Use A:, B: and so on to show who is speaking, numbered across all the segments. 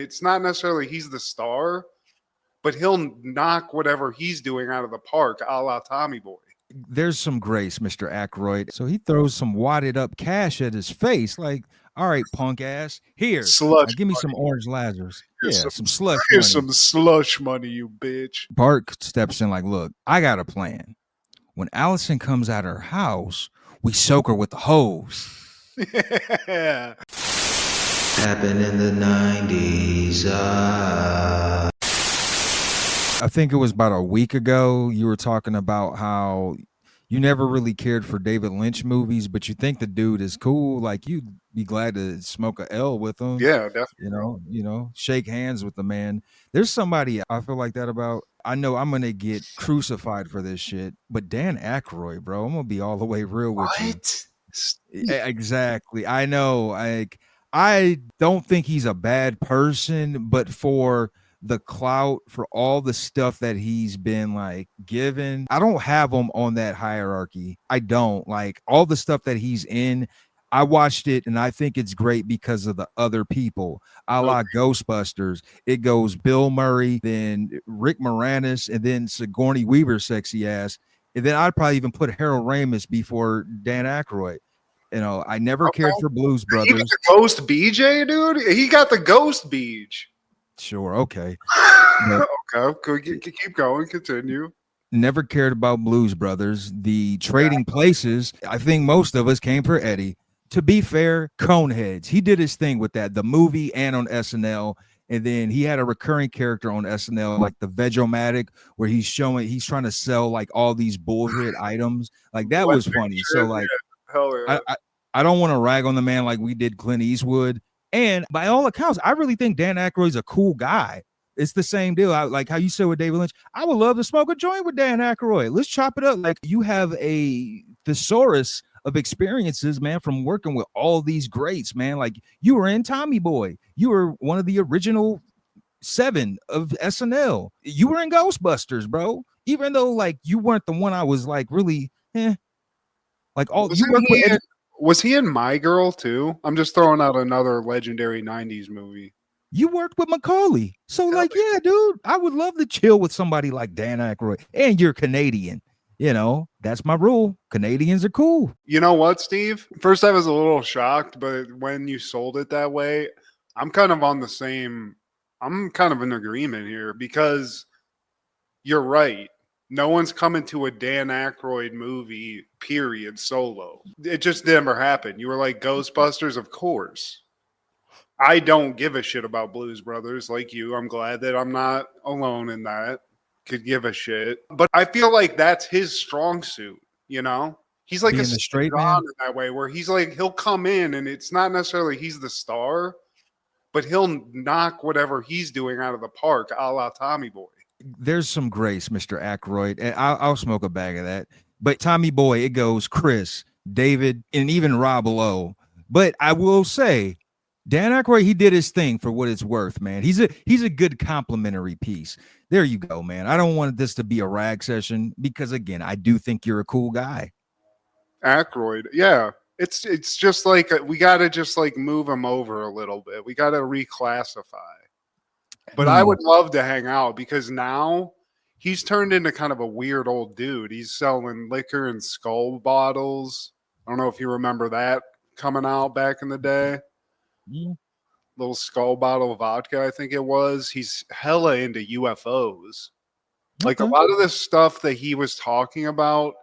A: it's not necessarily he's the star, but he'll knock whatever he's doing out of the park, a la Tommy Boy.
B: There's some grace, Mr. Aykroyd. So he throws some wadded up cash at his face, like, all right, punk ass, here, give me some orange Lazarus.
A: Here's
B: some slush
A: Here's
B: money.
A: some slush money, you bitch.
B: Bart steps in like, look, I got a plan. When Allison comes out of her house, we soak her with the hose.
A: Yeah.
C: Happened in the 90s.
B: I think it was about a week ago you were talking about how you never really cared for David Lynch movies, but you think the dude is cool. Like, you'd be glad to smoke a L with him.
A: Yeah, definitely.
B: You know, shake hands with the man. There's somebody I feel like that about. I know I'm going to get crucified for this shit, but Dan Aykroyd, bro, I'm going to be all the way real with you. Exactly. I know. I don't think he's a bad person, but for the clout, for all the stuff that he's been like given, I don't have him on that hierarchy. I don't. Like, all the stuff that he's in, I watched it and I think it's great because of the other people, a la Ghostbusters. It goes Bill Murray, then Rick Moranis, and then Sigourney Weaver's sexy ass. And then I'd probably even put Harold Ramis before Dan Aykroyd. You know, I never cared for Blues Brothers.
A: He got the Ghost BJ, dude. He got the Ghost Beach.
B: Sure, okay.
A: Okay, keep going, continue.
B: Never cared about Blues Brothers. The Trading Places, I think most of us came for Eddie. To be fair, Coneheads, he did his thing with that, the movie and on SNL. And then he had a recurring character on SNL, like the Vegomatic, where he's trying to sell like all these bullshit items. Like, that was funny. So like,
A: hell yeah.
B: I don't want to rag on the man like we did Clint Eastwood. And by all accounts, I really think Dan Aykroyd's a cool guy. It's the same deal. Like how you said with David Lynch, I would love to smoke a joint with Dan Aykroyd. Let's chop it up. Like, you have a thesaurus of experiences, man, from working with all these greats, man. Like, you were in Tommy Boy. You were one of the original 7 of SNL. You were in Ghostbusters, bro. Even though like you weren't the one I was like really, like all you worked with.
A: Was he in My Girl too? I'm just throwing out another legendary 90s movie.
B: You worked with Macaulay. So like, yeah, dude, I would love to chill with somebody like Dan Aykroyd. And you're Canadian. You know, that's my rule. Canadians are cool.
A: You know what, Steve? First, I was a little shocked, but when you sold it that way, I'm kind of on the same. I'm kind of in agreement here because you're right. No one's coming to a Dan Aykroyd movie, period, solo. It just never happened. You were like Ghostbusters, of course. I don't give a shit about Blues Brothers like you. I'm glad that I'm not alone in that. Could give a shit. But I feel like that's his strong suit, you know? He's like
B: Being
A: a
B: straight
A: man
B: man
A: in that way where he's like, he'll come in and it's not necessarily he's the star, but he'll knock whatever he's doing out of the park, a la Tommy Boy.
B: There's some grace, Mr. Aykroyd, and I'll smoke a bag of that. But Tommy Boy, it goes Chris, David, and even Rob Lowe. But I will say, Dan Aykroyd, he did his thing for what it's worth, man. He's a good complimentary piece. There you go, man. I don't want this to be a rag session because, again, I do think you're a cool guy.
A: Aykroyd, yeah. It's just like we got to just like move him over a little bit. We got to reclassify. But I would love to hang out because now he's turned into kind of a weird old dude. He's selling liquor and skull bottles. I don't know if you remember that coming out back in the day.
B: Yeah.
A: Little skull bottle of vodka, I think it was. He's hella into UFOs. Like a lot of this stuff that he was talking about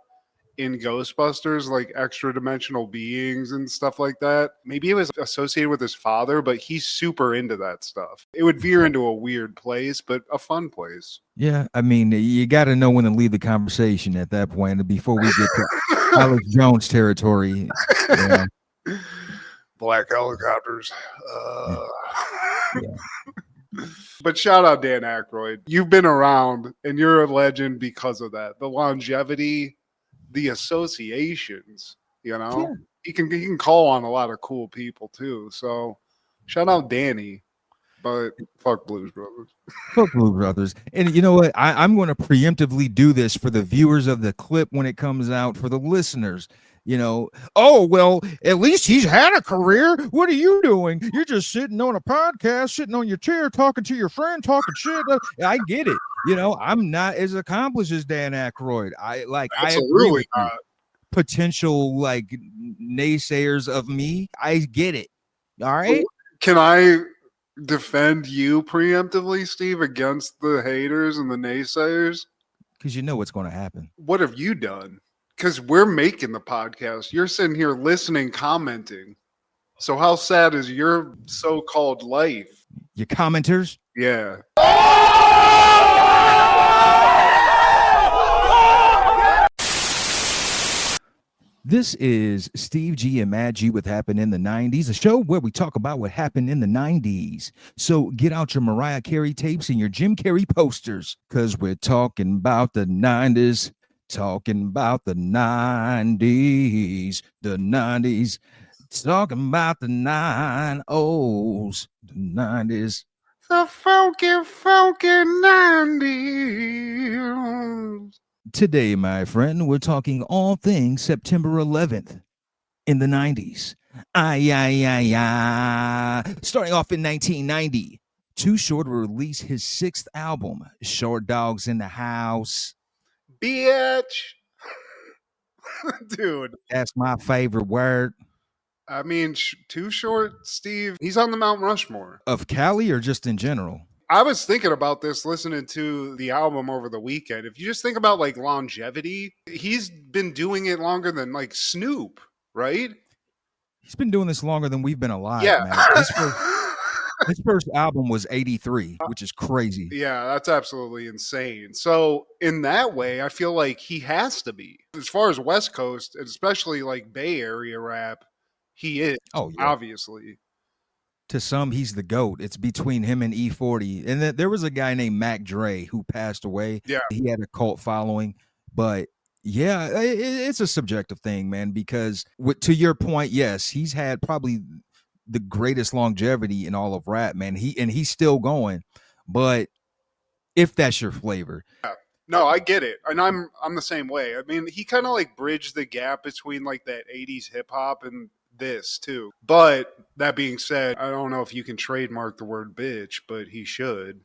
A: in Ghostbusters, like extra dimensional beings and stuff like that. Maybe it was associated with his father, but he's super into that stuff. It would veer into a weird place, but a fun place.
B: Yeah, I mean, you got to know when to leave the conversation at that point before we get to Alex Jones territory. Yeah.
A: Black helicopters. But shout out Dan Aykroyd. You've been around and you're a legend because of that. The longevity, the associations, you know. Yeah. He can call on a lot of cool people too. So shout out Danny. But fuck Blues Brothers.
B: Fuck Blues Brothers. And you know what? I'm going to preemptively do this for the viewers of the clip when it comes out, for the listeners. Oh, well, at least he's had a career. What are you doing? You're just sitting on a podcast, sitting on your chair, talking to your friend, talking shit. I get it. I'm not as accomplished as Dan Aykroyd. I agree with you. Potential naysayers of me. I get it. All right.
A: Can I defend you preemptively, Steve, against the haters and the naysayers?
B: Because you know what's going to happen.
A: What have you done? Because we're making the podcast. You're sitting here listening, commenting. So how sad is your so-called life?
B: Your commenters?
A: Yeah.
B: This is Steve G and Mad G with Happened in the 90s, a show where we talk about what happened in the 90s. So get out your Mariah Carey tapes and your Jim Carrey posters, because we're talking about the 90s. Talking about the 90s, the 90s, talking about the 90s, the 90s.
A: The funky 90s.
B: Today, my friend, we're talking all things September 11th in the 90s. Starting off in 1990, Too Short will release his 6th album, Short Dogs in the House.
A: Bitch. Dude,
B: that's my favorite word.
A: I mean, Too Short, Steve, he's on the Mount Rushmore.
B: Of Cali or just in general?
A: I was thinking about this listening to the album over the weekend. If you just think about longevity, he's been doing it longer than Snoop, right?
B: He's been doing this longer than we've been alive,
A: yeah.
B: Man. His first album was 83, which is crazy.
A: Yeah, that's absolutely insane. So in that way, I feel like he has to be. As far as West Coast, especially Bay Area rap, he is, obviously.
B: To some, he's the GOAT. It's between him and E40. And there was a guy named Mac Dre who passed away.
A: Yeah.
B: He had a cult following. But yeah, it's a subjective thing, man, because to your point, yes, he's had probably the greatest longevity in all of rap, man. He's still going, but if that's your flavor.
A: Yeah. No, I get it. And I'm the same way. I mean, he kind of bridged the gap between that 80s hip hop and this too. But that being said, I don't know if you can trademark the word bitch, but he should.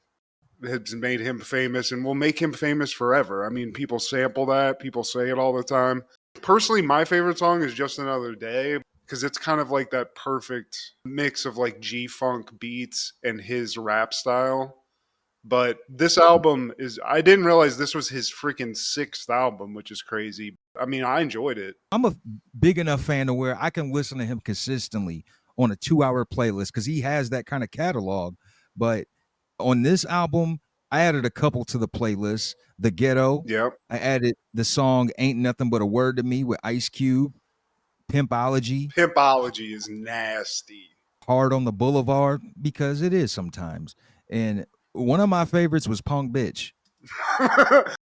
A: It's made him famous and will make him famous forever. I mean, people sample that, people say it all the time. Personally, my favorite song is Just Another Day, because it's kind of that perfect mix of G-funk beats and his rap style. But this album I didn't realize this was his freaking 6th album, which is crazy. I mean, I enjoyed it.
B: I'm a big enough fan to where I can listen to him consistently on a 2-hour playlist because he has that kind of catalog. But on this album, I added a couple to the playlist. The Ghetto.
A: Yep.
B: I added the song Ain't Nothing But a Word to Me with Ice Cube. Pimpology.
A: Pimpology is nasty.
B: Hard on the Boulevard, because it is sometimes. And one of my favorites was Punk Bitch.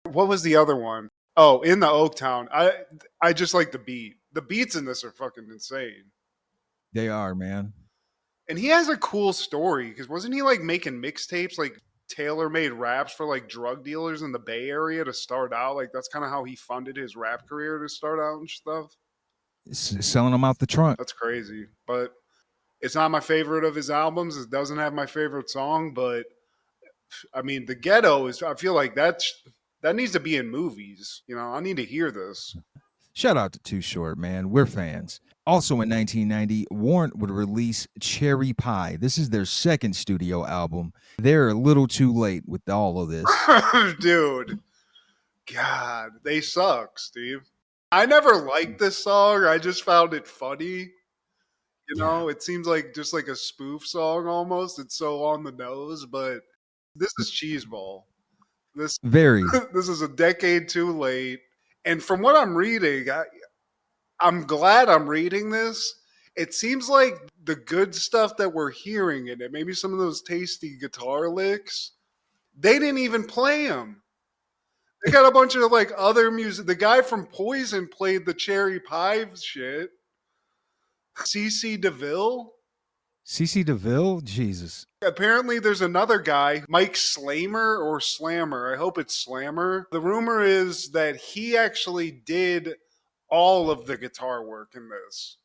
A: What was the other one? Oh, In the Oaktown. I just like the beat. The beats in this are fucking insane.
B: They are, man.
A: And he has a cool story, because wasn't he making mixtapes, tailor-made raps for drug dealers in the Bay Area to start out? That's kind of how he funded his rap career to start out and stuff.
B: Selling them out the trunk.
A: That's crazy. But it's not my favorite of his albums. It doesn't have my favorite song, but I mean, The Ghetto is, I feel like that needs to be in movies. I need to hear this.
B: Shout out to Too Short, man. We're fans. Also in 1990, Warrant would release Cherry Pie. This is their 2nd studio album. They're a little too late with all of this.
A: Dude. God, they suck, Steve. I never liked this song. I just found it funny. It seems just a spoof song almost. It's so on the nose, but this is cheeseball. This is a decade too late. And from what I'm reading, I'm glad I'm reading this. It seems like the good stuff that we're hearing in it, maybe some of those tasty guitar licks, they didn't even play them. They got a bunch of other music. The guy from Poison played the Cherry Pie shit. CC DeVille?
B: CC DeVille? Jesus.
A: Apparently there's another guy, Mike Slammer or Slammer. I hope it's Slammer. The rumor is that he actually did all of the guitar work in this.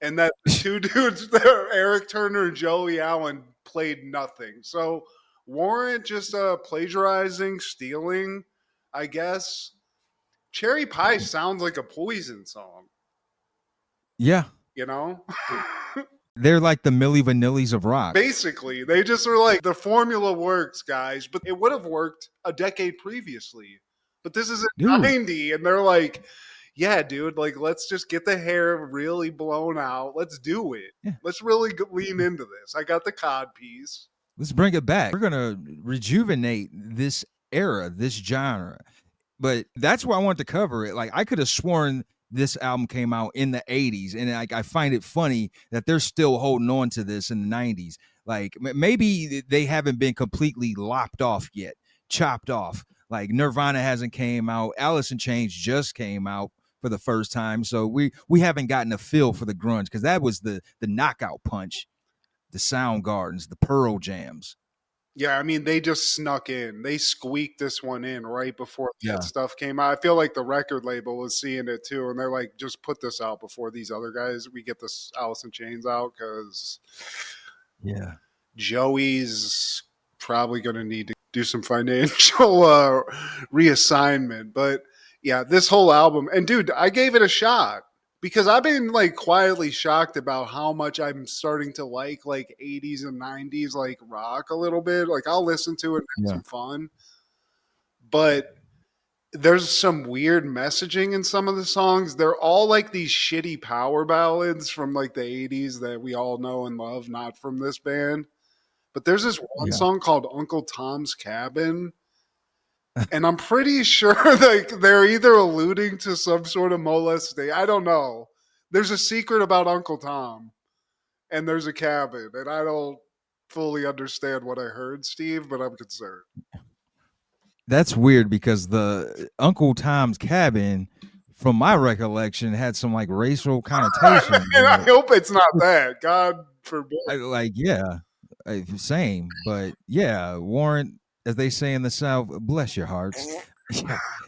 A: And that the two dudes, Eric Turner and Joey Allen, played nothing. So Warrant just plagiarizing, stealing, I guess. Cherry Pie sounds like a Poison song,
B: Yeah.
A: you know?
B: They're like the Milli Vanillis of rock.
A: Basically, they just are like, the formula works, guys, but it would have worked a decade previously. But this is a 90, and they're like, yeah, dude, like, let's just get the hair really blown out. Let's do it.
B: Yeah.
A: Let's really lean into this. I got the cod piece.
B: Let's bring it back. We're going to rejuvenate this era, this genre. But that's why I wanted to cover it. Like, I could have sworn this album came out in the 80s. And like, I find it funny that they're still holding on to this in the 90s. Like, maybe they haven't been completely lopped off yet, chopped off. Like, Nirvana hasn't came out. Alice in Chains just came out for the first time. So we haven't gotten a feel for the grunge, because that was the knockout punch, the Soundgardens, the Pearl Jams.
A: Yeah, I mean, they just snuck in. They squeaked this one in right before that stuff came out. I feel like the record label was seeing it too, and they're like, just put this out before these other guys. We get this Alice in Chains out, because Joey's probably going to need to do some financial reassignment. But yeah, this whole album, and dude, I gave it a shot, because I've been like quietly shocked about how much I'm starting to like 80s and 90s like rock a little bit. Like, I'll listen to it and have some fun. But there's some weird messaging in some of the songs. They're all like these shitty power ballads from like the 80s that we all know and love, not from this band. But there's this one song called Uncle Tom's Cabin. And I'm pretty sure like they're either alluding to some sort of molestation. I don't know. There's a secret about Uncle Tom, and there's a cabin, and I don't fully understand what I heard, Steve, but I'm concerned.
B: That's weird, because the Uncle Tom's Cabin, from my recollection, had some like racial connotation.
A: I hope it's not that. God forbid.
B: Same. But yeah, Warrant, as they say in the South, bless your hearts.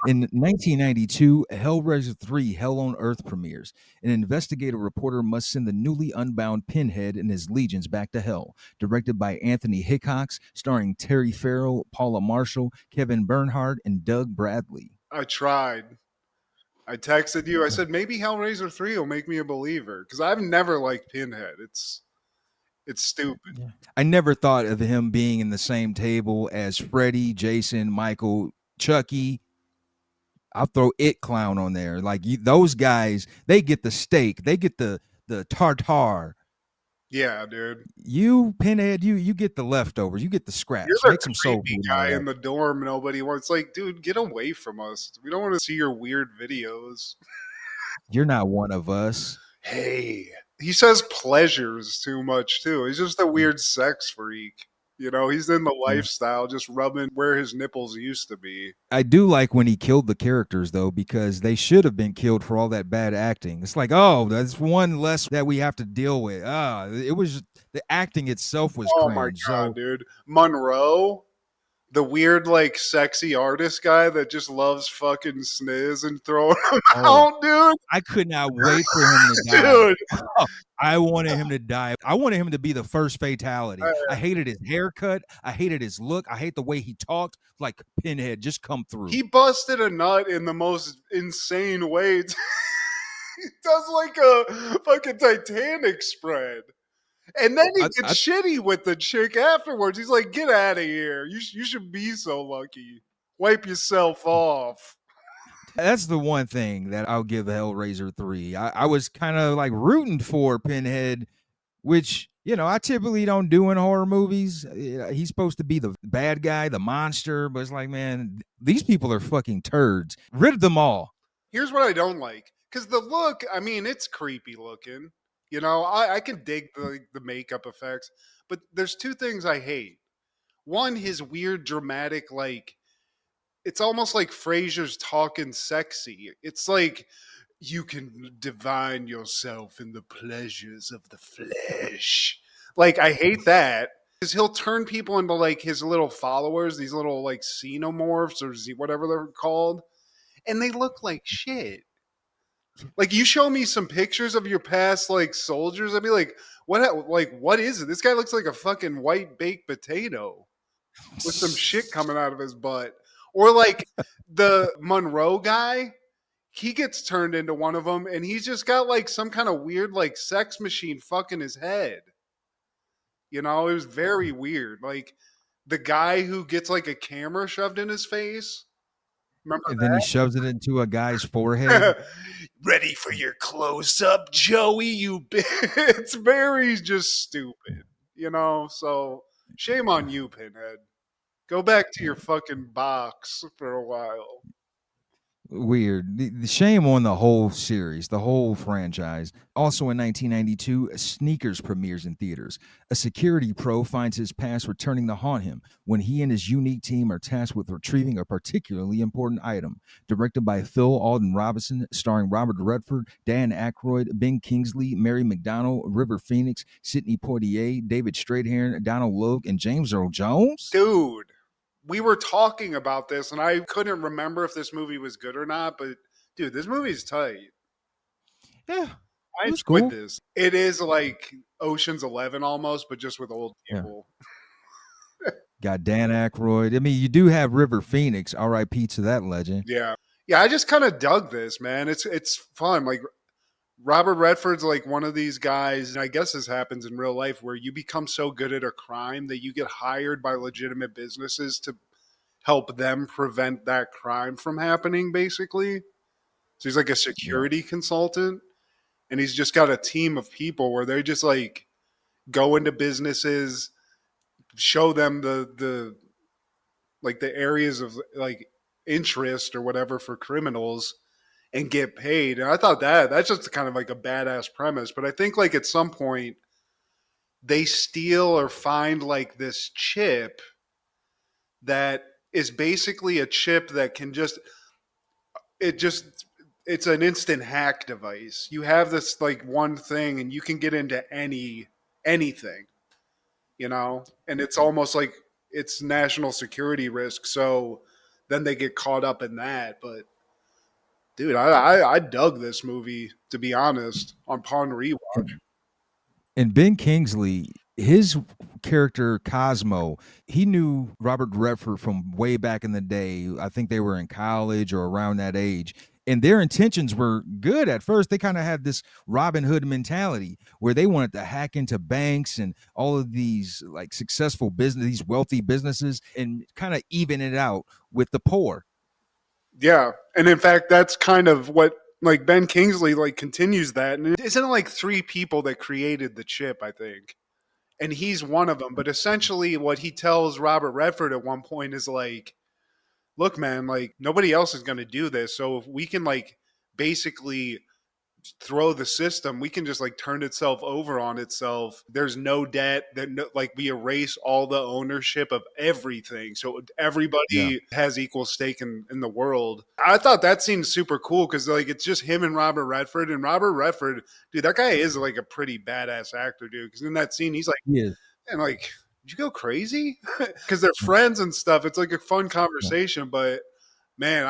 B: In 1992, Hellraiser 3 Hell on Earth premieres. An investigative reporter must send the newly unbound Pinhead and his legions back to hell. Directed by Anthony Hickox, starring Terry Farrell, Paula Marshall, Kevin Bernhardt, and Doug Bradley.
A: I tried. I texted you. I said, maybe Hellraiser 3 will make me a believer, because I've never liked Pinhead. It's stupid.
B: Yeah. I never thought of him being in the same table as Freddy, Jason, Michael, Chucky. I'll throw It Clown on there. Like, those guys, they get the steak. They get the tartare.
A: Yeah, dude.
B: You, Pinhead, you get the leftovers. You get the scraps.
A: You're
B: Make some soul
A: creepy
B: food
A: guy in the dorm nobody wants. Like, dude, get away from us. We don't want to see your weird videos.
B: You're not one of us.
A: Hey. He says pleasures too much, too. He's just a weird sex freak. You know, he's in the lifestyle, just rubbing where his nipples used to be.
B: I do like when he killed the characters, though, because they should have been killed for all that bad acting. It's like, oh, that's one less that we have to deal with. It was the acting itself was cringe.
A: My God, dude. Monroe, the weird, like, sexy artist guy that just loves fucking sniz and throwing him out, dude.
B: I could not wait for him to die.
A: Dude.
B: I wanted him to die. I wanted him to be the first fatality. I hated his haircut. I hated his look. I hate the way he talked. Like, Pinhead, just come through.
A: He busted a nut in the most insane way. He does like a fucking Titanic spread. And then he gets shitty with the chick afterwards. He's like, get out of here. You should be so lucky. Wipe yourself off.
B: That's the one thing that I'll give Hellraiser 3. I was kind of like rooting for Pinhead, which, you know, I typically don't do in horror movies. He's supposed to be the bad guy, the monster, but it's like, man, these people are fucking turds. Rid of them all.
A: Here's what I don't like. Because the look, I mean, it's creepy looking. You know, I can dig the makeup effects, but there's two things I hate. One, his weird, dramatic, like, it's almost like Frasier's talking sexy. It's like, you can divine yourself in the pleasures of the flesh. Like, I hate that. Because he'll turn people into, like, his little followers, these little, like, xenomorphs or whatever they're called, and they look like shit. Like, you show me some pictures of your past, like, soldiers, I'd be like, what is it? This guy looks like a fucking white baked potato with some shit coming out of his butt. Or like the Monroe guy, he gets turned into one of them, and he's just got like some kind of weird like sex machine fucking his head. You know, it was very weird. Like the guy who gets like a camera shoved in his face. Remember
B: And then he shoves it into a guy's forehead.
A: that? Ready for your close up, Joey? It's very just stupid. You know, so shame on you, Pinhead. Go back to your fucking box for a while.
B: Weird. The shame on the whole series, the whole franchise. Also in 1992, Sneakers premieres in theaters. A security pro finds his past returning to haunt him when he and his unique team are tasked with retrieving a particularly important item. Directed by Phil Alden Robinson, starring Robert Redford, Dan Aykroyd, Ben Kingsley, Mary McDonnell, River Phoenix, Sidney Poitier, David Strathairn, Donald Logue, and James Earl Jones.
A: Dude, we were talking about this, and I couldn't remember if this movie was good or not, but dude, this movie's tight.
B: Yeah,
A: I
B: it was
A: enjoyed
B: cool.
A: this. It is like Ocean's 11 almost, but just with old people.
B: Got Dan Aykroyd. I mean, you do have River Phoenix, R.I.P. to that legend.
A: Yeah. Yeah, I just kind of dug this, man. It's fun. Like Robert Redford's like one of these guys, and I guess this happens in real life, where you become so good at a crime that you get hired by legitimate businesses to help them prevent that crime from happening, basically. So he's like a security consultant, and he's just got a team of people where they just like go into businesses, show them the like the areas of like interest or whatever for criminals, and get paid. And I thought that's just kind of like a badass premise. But I think like at some point they steal or find like this chip that is basically a chip that can just it's an instant hack device. You have this like one thing and you can get into anything, you know? And it's almost like it's national security risk. So then they get caught up in that. But dude, I dug this movie, to be honest, upon rewatch.
B: And Ben Kingsley, his character Cosmo, he knew Robert Redford from way back in the day. I think they were in college or around that age. And their intentions were good at first. They kind of had this Robin Hood mentality where they wanted to hack into banks and all of these like successful business, these wealthy businesses, and kind of even it out with the poor.
A: Yeah. And in fact, that's kind of what like Ben Kingsley like continues that. And isn't it like three people that created the chip, I think? And he's one of them. But essentially what he tells Robert Redford at one point is like, look, man, like nobody else is going to do this. So if we can like basically throw the system, we can just like turn itself over on itself. There's no debt, that no, like we erase all the ownership of everything, so everybody has equal stake in the world. I thought that seemed super cool because like it's just him and Robert Redford, dude, that guy is like a pretty badass actor, dude, because in that scene he's like,
B: Yeah.
A: and like, did you go crazy? Because they're friends and stuff. It's like a fun conversation, but man,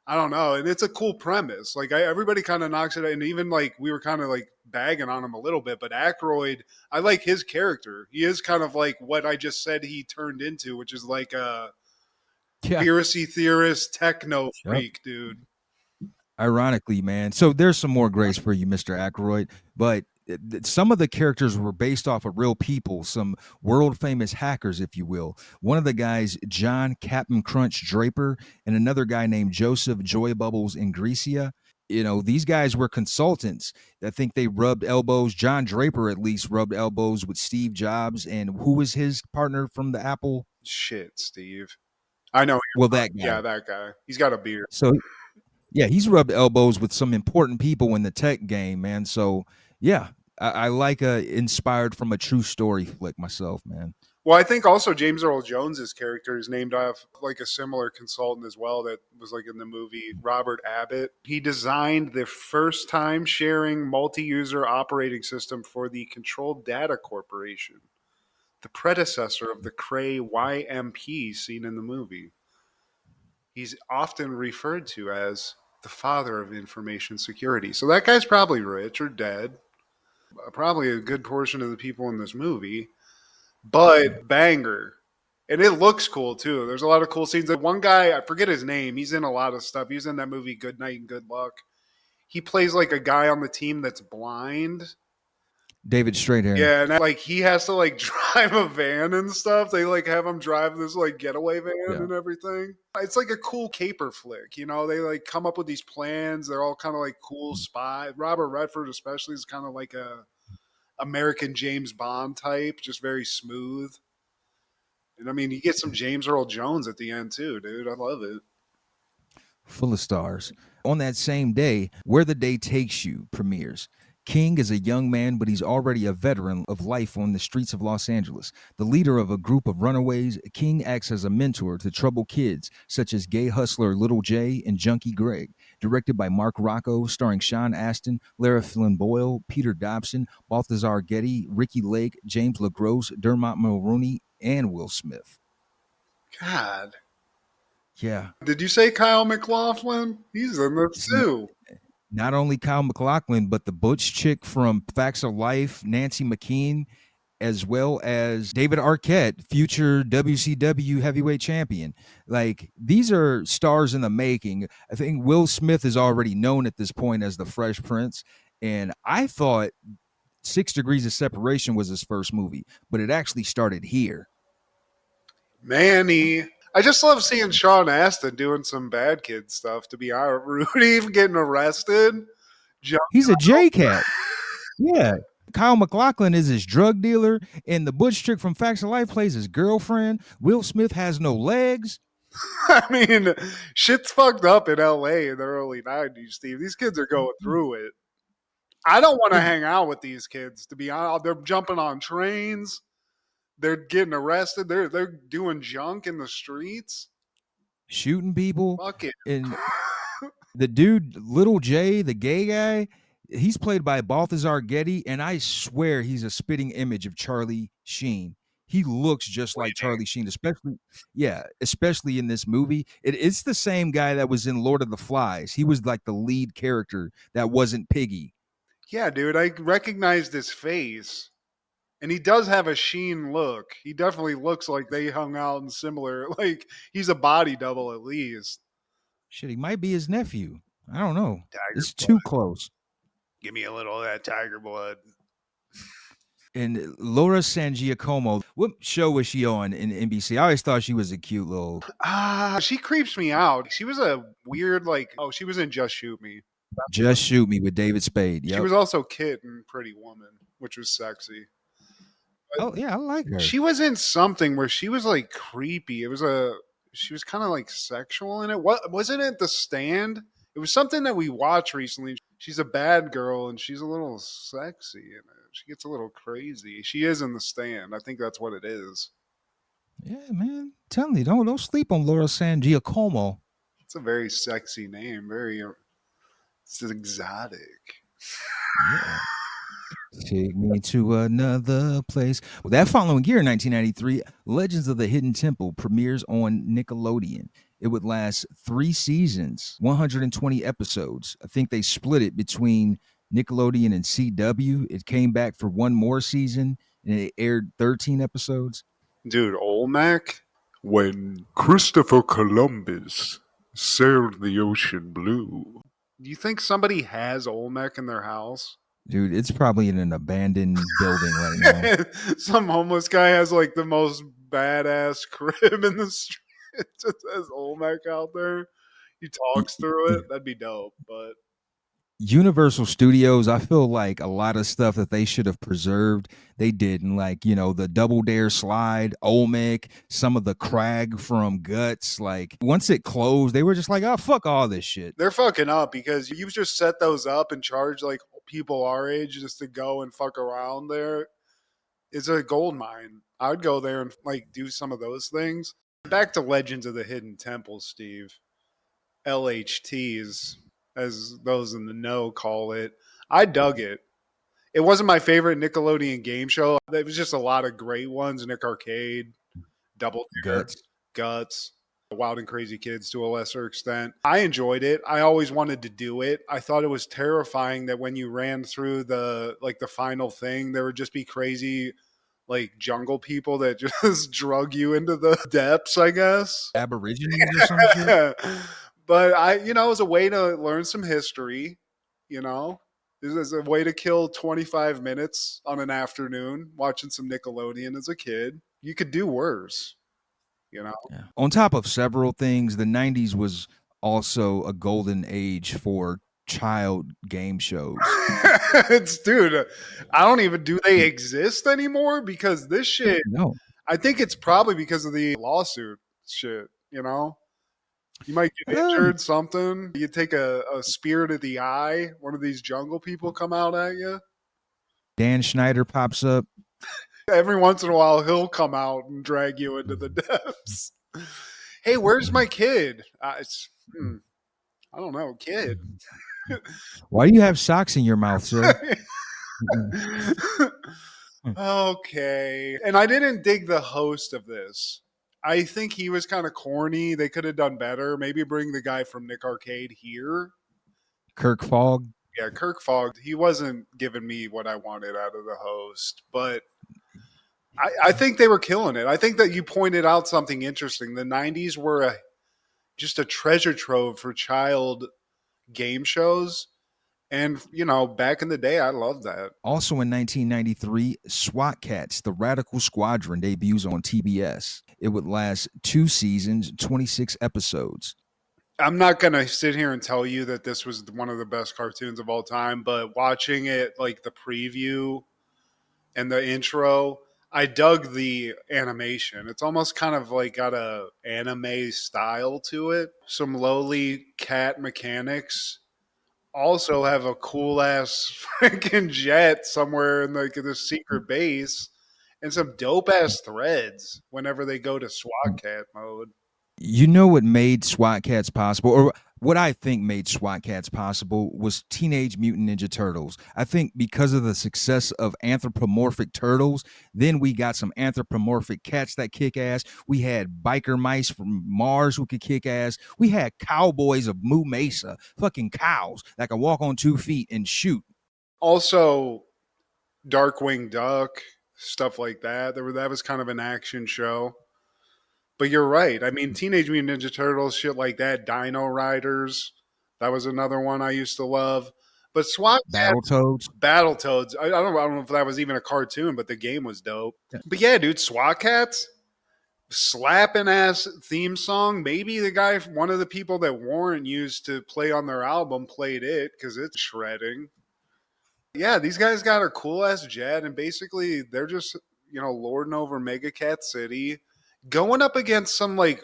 A: I don't know. And it's a cool premise. Like everybody kind of knocks it out. And even like we were kind of like bagging on him a little bit, but Aykroyd, I like his character. He is kind of like what I just said he turned into, which is like a conspiracy theorist, techno freak, dude.
B: Ironically, man. So there's some more grace for you, Mr. Aykroyd, but some of the characters were based off of real people, some world famous hackers, if you will. One of the guys, John Captain Crunch Draper, and another guy named Joseph Joy Bubbles Ingresia. You know, these guys were consultants. I think they rubbed elbows. John Draper at least rubbed elbows with Steve Jobs. And who was his partner from the Apple?
A: Shit, Steve. I know.
B: Well, that guy.
A: Yeah, that guy. He's got a beard.
B: So, yeah, he's rubbed elbows with some important people in the tech game, man. So, yeah, I like inspired from a true story flick myself, man.
A: Well, I think also James Earl Jones's character is named off like a similar consultant as well that was like in the movie, Robert Abbott. He designed the first time sharing multi-user operating system for the Controlled Data Corporation, the predecessor of the Cray YMP seen in the movie. He's often referred to as the the father of information security. So that guy's probably rich or dead. Probably a good portion of the people in this movie. But banger. And it looks cool too. There's a lot of cool scenes. One guy, I forget his name, he's in a lot of stuff. He's in that movie Good Night and Good Luck. He plays like a guy on the team that's blind.
B: David Straighthair.
A: Yeah, and like he has to like drive a van and stuff. They like have him drive this like getaway van and everything. It's like a cool caper flick, you know. They like come up with these plans. They're all kind of like cool spy. Robert Redford especially is kind of like a American James Bond type, just very smooth. And I mean, you get some James Earl Jones at the end too, dude. I love it.
B: Full of stars. On that same day, Where the Day Takes You premieres. King is a young man, but he's already a veteran of life on the streets of Los Angeles. The leader of a group of runaways, King acts as a mentor to troubled kids, such as gay hustler Little J and Junkie Greg. Directed by Mark Rocco, starring Sean Astin, Lara Flynn Boyle, Peter Dobson, Balthazar Getty, Ricky Lake, James LaGrosse, Dermot Mulroney, and Will Smith.
A: God.
B: Yeah.
A: Did you say Kyle MacLachlan? He's in this too.
B: Not only Kyle MacLachlan, but the butch chick from Facts of Life, Nancy McKean, as well as David Arquette, future WCW heavyweight champion. Like, these are stars in the making. I think Will Smith is already known at this point as the Fresh Prince. And I thought 6 Degrees of Separation was his first movie, but it actually started here.
A: Manny. I just love seeing Sean Astin doing some bad kid stuff, to be honest. Rudy even getting arrested.
B: He's a J-Cat. Yeah. Kyle MacLachlan is his drug dealer, and the butch chick from Facts of Life plays his girlfriend. Will Smith has no legs.
A: I mean, shit's fucked up in LA in the early 90s, Steve. These kids are going through it. I don't want to hang out with these kids, to be honest. They're jumping on trains. They're getting arrested. They're doing junk in the streets.
B: Shooting people.
A: Fuck it.
B: And the dude, Little J, the gay guy, he's played by Balthazar Getty, and I swear he's a spitting image of Charlie Sheen. He looks just like Charlie Sheen, especially in this movie. It's the same guy that was in Lord of the Flies. He was like the lead character that wasn't Piggy.
A: Yeah, dude, I recognized his face. And he does have a Sheen look. He definitely looks like they hung out in similar, like he's a body double at least.
B: Shit, he might be his nephew. I don't know. It's
A: blood.
B: Too close.
A: Give me a little of that tiger blood.
B: And Laura San Giacomo, what show was she on in NBC? I always thought she was a cute little...
A: She creeps me out. She was a weird, she was in Just Shoot Me.
B: Just Shoot Me with David Spade. Yep.
A: She was also Kit in Pretty Woman, which was sexy.
B: Oh yeah, I like her.
A: She was in something where she was like creepy. She was kind of like sexual in it. What wasn't it? The Stand. It was something that we watched recently. She's a bad girl and she's a little sexy in it. She gets a little crazy. She is in The Stand. I think that's what it is.
B: Yeah, man. Tell me, don't sleep on Laura San Giacomo.
A: It's a very sexy name. It's exotic.
B: Yeah. Take me to another place. Well, that following year, 1993, Legends of the Hidden Temple premieres on Nickelodeon. It would last 3 seasons, 120 episodes. I think they split it between Nickelodeon and CW. It came back for one more season, and it aired 13 episodes.
A: Dude, Olmec? When Christopher Columbus sailed the ocean blue. Do you think somebody has Olmec in their house?
B: Dude, it's probably in an abandoned building right now.
A: Some homeless guy has like the most badass crib in the street. It just has Olmec out there. He talks through it. That'd be dope. But
B: Universal Studios, I feel like a lot of stuff that they should have preserved, they didn't. Like, the Double Dare slide, Olmec, some of the crag from Guts. Like, once it closed, they were just like, oh, fuck all this shit.
A: They're fucking up because you just set those up and charge like people our age just to go and fuck around there. It's a gold mine. I would go there and like do some of those things. Back to Legends of the Hidden Temple, Steve. LHTs, as those in the know call it. I dug it. It wasn't my favorite Nickelodeon game show. There was just a lot of great ones. Nick Arcade, Double Dare, Guts. Wild and Crazy Kids to a lesser extent. I enjoyed it. I always wanted to do it. I thought it was terrifying that when you ran through the final thing, there would just be crazy like jungle people that just drug you into the depths, I guess.
B: Aborigines or some shit.
A: But it was a way to learn some history, This is a way to kill 25 minutes on an afternoon watching some Nickelodeon as a kid. You could do worse.
B: Yeah. On top of several things, the 90s was also a golden age for child game shows.
A: Dude, I don't even, do they exist anymore? Because this shit,
B: No.
A: I think it's probably because of the lawsuit shit, You might get injured, something. You take a spear to the eye, one of these jungle people come out at you.
B: Dan Schneider pops up.
A: Every once in a while, he'll come out and drag you into the depths. Hey, where's my kid? I don't know, kid.
B: Why do you have socks in your mouth, sir?
A: Okay. And I didn't dig the host of this. I think he was kind of corny. They could have done better. Maybe bring the guy from Nick Arcade here.
B: Kirk Fogg.
A: Yeah, Kirk Fogg. He wasn't giving me what I wanted out of the host, but I think they were killing it. I think that you pointed out something interesting. The 90s were just a treasure trove for child game shows. And, back in the day, I loved that.
B: Also in 1993, SWAT Cats, The Radical Squadron, debuts on TBS. It would last 2 seasons, 26 episodes.
A: I'm not going to sit here and tell you that this was one of the best cartoons of all time, but watching it, like the preview and the intro, I dug the animation. It's almost kind of like got a anime style to it. Some lowly cat mechanics. Also have a cool ass freaking jet somewhere in like the secret base, and some dope ass threads whenever they go to SWAT Cat mode.
B: You know what made SWAT Cats possible, or what I think made SWAT Cats possible, was Teenage Mutant Ninja Turtles. I think because of the success of anthropomorphic turtles, then we got some anthropomorphic cats that kick ass. We had biker mice from Mars who could kick ass. We had cowboys of Moo Mesa, fucking cows that can walk on 2 feet and shoot.
A: Also, Darkwing Duck, stuff like that. That was kind of an action show. But you're right. I mean, Teenage Mutant Ninja Turtles, shit like that. Dino Riders, that was another one I used to love. But SWAT
B: Battletoads.
A: I don't know if that was even a cartoon, but the game was dope. But yeah, dude, SWAT Cats, slapping ass theme song. Maybe the guy, one of the people that Warren used to play on their album, played it because it's shredding. Yeah, these guys got a cool ass jet, and basically they're just lording over Mega Cat City, going up against some like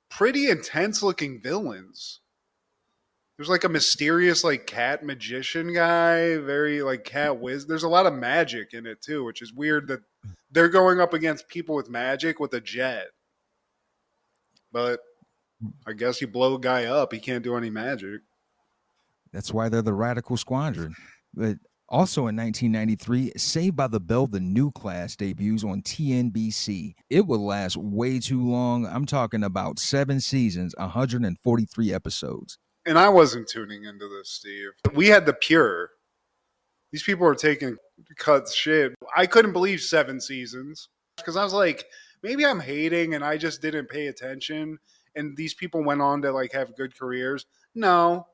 A: pretty intense looking villains. There's like a mysterious like cat magician guy, very like cat whiz. There's a lot of magic in it too, which is weird that they're going up against people with magic with a jet. But I guess you blow a guy up, he can't do any magic.
B: That's why they're the Radical Squadron. But also in 1993, Saved by the Bell, the new class, debuts on TNBC. It will last way too long. I'm talking about 7 seasons, 143 episodes.
A: And I wasn't tuning into this, Steve. We had the pure. These people are taking cuts shit. I couldn't believe 7 seasons because I was like, maybe I'm hating and I just didn't pay attention. And these people went on to like have good careers. No,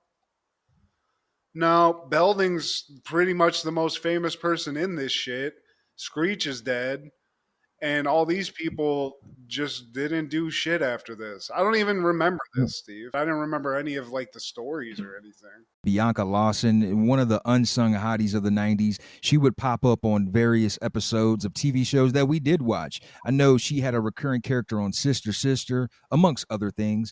A: Belding's pretty much the most famous person in this shit. Screech is dead. And all these people just didn't do shit after this. I don't even remember this, Steve. I didn't remember any of like the stories or anything.
B: Bianca Lawson, one of the unsung hotties of the 90s, she would pop up on various episodes of TV shows that we did watch. I know she had a recurring character on Sister Sister, amongst other things.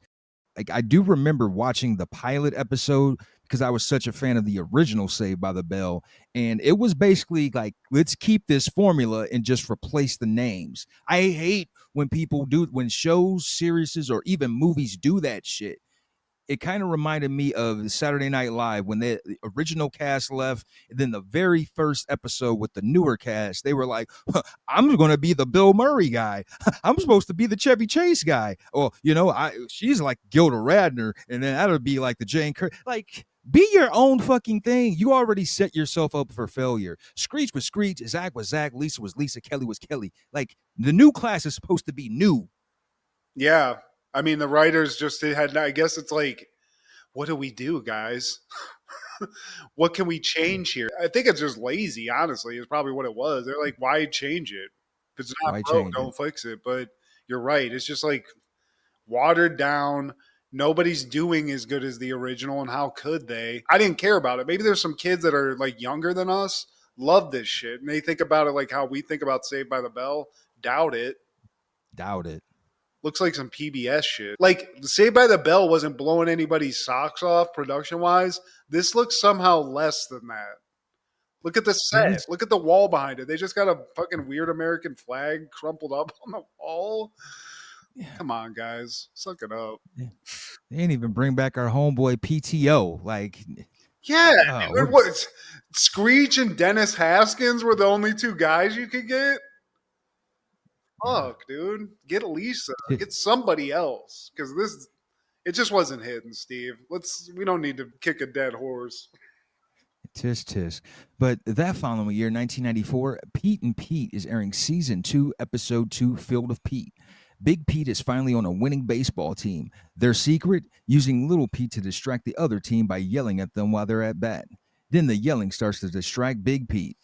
B: Like, I do remember watching the pilot episode because I was such a fan of the original Saved by the Bell. And it was basically like, let's keep this formula and just replace the names. I hate when people do, when shows, series, or even movies do that shit. it kind of reminded me of Saturday Night Live when the original cast left, and then the very first episode with the newer cast, they were like, I'm going to be the Bill Murray guy. I'm supposed to be the Chevy Chase guy. Or, she's like Gilda Radner, and then that'll be like the Jane Curry. Like, be your own fucking thing. You already set yourself up for failure. Screech was Screech, Zach was Zach, Lisa was Lisa, Kelly was Kelly. Like, the new class is supposed to be new.
A: Yeah. I mean, the writers just had, I guess it's like, what do we do, guys? What can we change here? I think it's just lazy, honestly, is probably what it was. They're like, why change it? If it's not broke, don't fix it. But you're right. It's just like watered down. Nobody's doing as good as the original, and how could they? I didn't care about it. Maybe there's some kids that are like younger than us, love this shit, and they think about it like how we think about Saved by the Bell. Doubt it. Looks like some PBS shit. Like, Saved by the Bell wasn't blowing anybody's socks off production-wise. This looks somehow less than that. Look at the set. Look at the wall behind it. They just got a fucking weird American flag crumpled up on the wall. Yeah. Come on, guys. Suck it up.
B: Yeah. They didn't even bring back our homeboy PTO. Like,
A: yeah. What? Screech and Dennis Haskins were the only two guys you could get? Fuck, dude. Get Lisa. Get somebody else. Because it just wasn't hitting, Steve. We don't need to kick a dead horse.
B: Tis. But that following year, 1994, Pete and Pete is airing season 2, episode 2, Field of Pete. Big Pete is finally on a winning baseball team. Their secret? Using Little Pete to distract the other team by yelling at them while they're at bat. Then the yelling starts to distract Big Pete.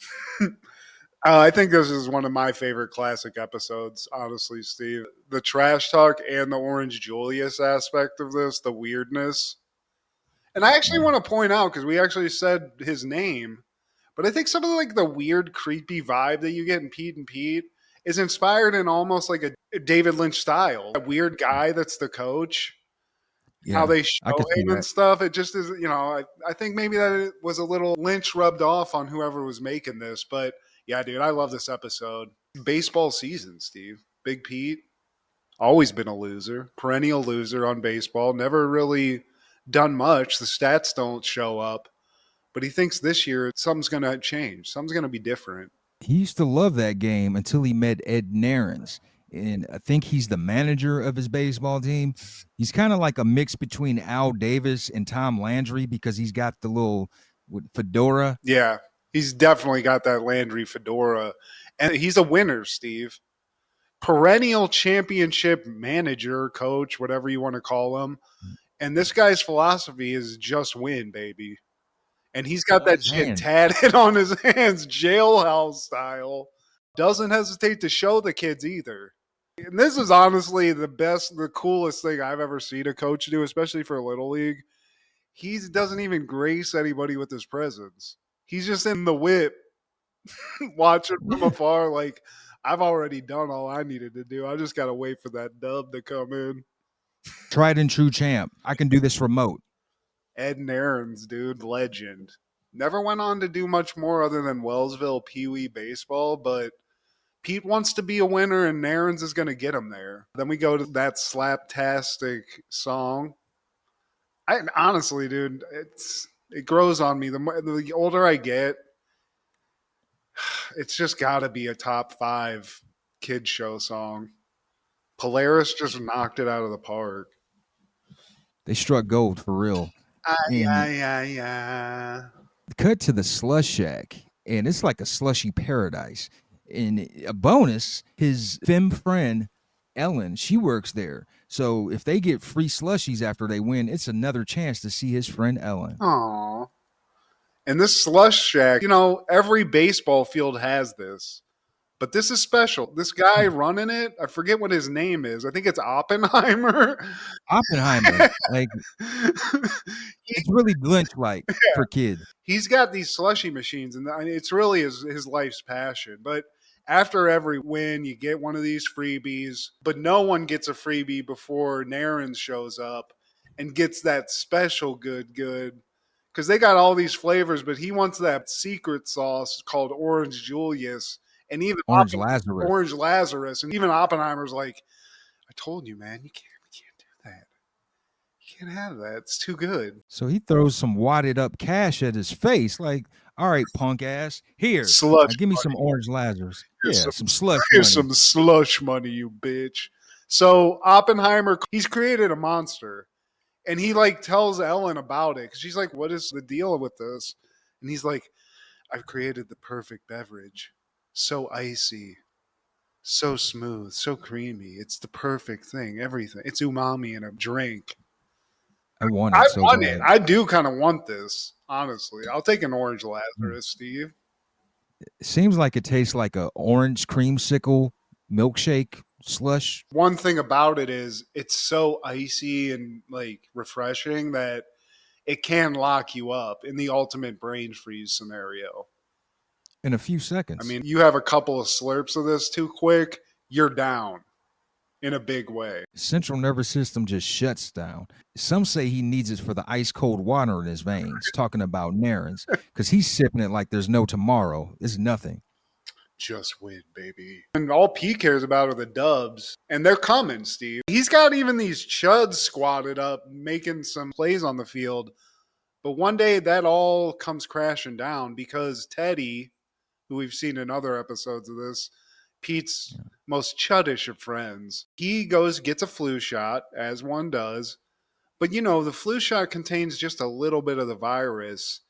A: I think this is one of my favorite classic episodes, honestly, Steve. The trash talk and the Orange Julius aspect of this, the weirdness. And I actually want to point out, because we actually said his name, but I think some of the weird, creepy vibe that you get in Pete and Pete is inspired in almost like a David Lynch style. A weird guy that's the coach. Yeah, how they show him and stuff. It just is, I think maybe that it was a little Lynch rubbed off on whoever was making this, but yeah, dude, I love this episode. Baseball season, Steve. Big Pete, always been a loser. Perennial loser on baseball. Never really done much. The stats don't show up. But he thinks this year something's going to change. Something's going to be different.
B: He used to love that game until he met Ed Narens. And I think he's the manager of his baseball team. He's kind of like a mix between Al Davis and Tom Landry because he's got the little fedora.
A: Yeah. He's definitely got that Landry fedora. And he's a winner, Steve. Perennial championship manager, coach, whatever you want to call him. And this guy's philosophy is just win, baby. And he's got that shit tatted on his hands, jailhouse style. Doesn't hesitate to show the kids either. And this is honestly the coolest thing I've ever seen a coach do, especially for Little League. He doesn't even grace anybody with his presence. He's just in the whip, watching from afar, like, I've already done all I needed to do. I just got to wait for that dub to come in.
B: Tried and true champ. I can do this remote.
A: Ed Narens, dude, legend. Never went on to do much more other than Wellsville Pee Wee baseball, but Pete wants to be a winner, and Narens is going to get him there. Then we go to that slaptastic song. Honestly, dude, it grows on me. The older I get, it's just got to be a top 5 kid show song. Polaris just knocked it out of the park.
B: They struck gold for real. Cut to the slush shack, and it's like a slushy paradise. And a bonus, his femme friend, Ellen, she works there. So if they get free slushies after they win, it's another chance to see his friend Ellen.
A: Aww. And this slush shack, every baseball field has this. But this is special. This guy running it, I forget what his name is. I think it's Oppenheimer.
B: Like, it's really Lynch-like for kids.
A: He's got these slushy machines, and it's really his life's passion. But after every win, you get one of these freebies. But no one gets a freebie before Narens shows up and gets that special good. Because they got all these flavors, but he wants that secret sauce called Orange Julius. And even
B: Orange
A: Lazarus. And even Oppenheimer's like, I told you, man, we can't do that. You can't have that. It's too good.
B: So he throws some wadded up cash at his face, like, all right, punk ass, here,
A: Slush
B: give me
A: money.
B: some orange Lazarus.
A: Here's
B: Yeah, some slush
A: Here's
B: money.
A: some slush money, you bitch. So Oppenheimer, he's created a monster. And he like tells Ellen about it. Cause she's like, what is the deal with this? And he's like, I've created the perfect beverage. So icy, so smooth, so creamy. It's the perfect thing. Everything. It's umami in a drink.
B: I want
A: I
B: it so
A: want
B: bad.
A: it. I do kind of want this, honestly. I'll take an orange Lazarus, Steve.
B: It seems like it tastes like a orange creamsicle milkshake slush.
A: One thing about it is it's so icy and like refreshing that it can lock you up in the ultimate brain freeze scenario.
B: In a few seconds.
A: I mean, you have a couple of slurps of this too quick, you're down in a big way.
B: Central nervous system just shuts down. Some say he needs it for the ice cold water in his veins, talking about Narins, because he's sipping it like there's no tomorrow. It's nothing.
A: Just win, baby. And all Pete cares about are the dubs. And they're coming, Steve. He's got even these chuds squatted up, making some plays on the field. But one day that all comes crashing down because Teddy, who we've seen in other episodes of this, Pete's most chuddish of friends, he gets a flu shot, as one does. But, you know, the flu shot contains just a little bit of the virus.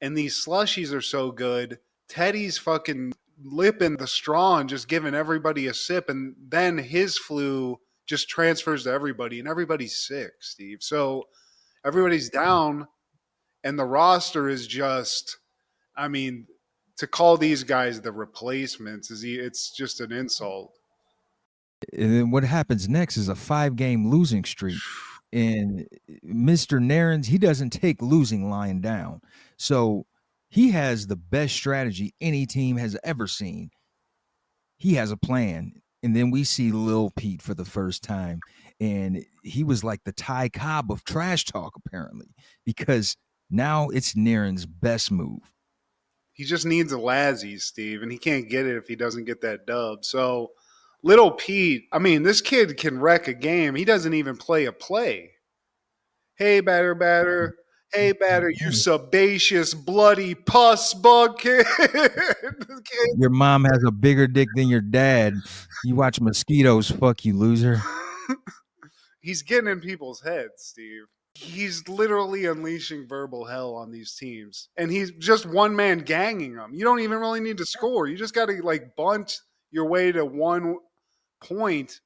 A: And these slushies are so good, Teddy's fucking lipping the straw and just giving everybody a sip. And then his flu just transfers to everybody. And everybody's sick, Steve. So everybody's down. And the roster is just, I mean, to call these guys the replacements it's just an insult.
B: And then what happens next is a 5-game losing streak. And Mr. Narins, he doesn't take losing lying down. So he has the best strategy any team has ever seen. He has a plan. And then we see Lil Pete for the first time. And he was like the Ty Cobb of trash talk, apparently, because now it's Narins' best move.
A: He just needs a Lazzy, Steve, and he can't get it if he doesn't get that dub. So Little Pete, I mean, this kid can wreck a game. He doesn't even play a play. Hey, batter. Hey, batter, you sebaceous, bloody puss bug kid.
B: Your mom has a bigger dick than your dad. You watch mosquitoes, fuck you, loser.
A: He's getting in people's heads, Steve. He's literally unleashing verbal hell on these teams. And he's just one man ganging them. You don't even really need to score. You just got to like bunt your way to 1 point,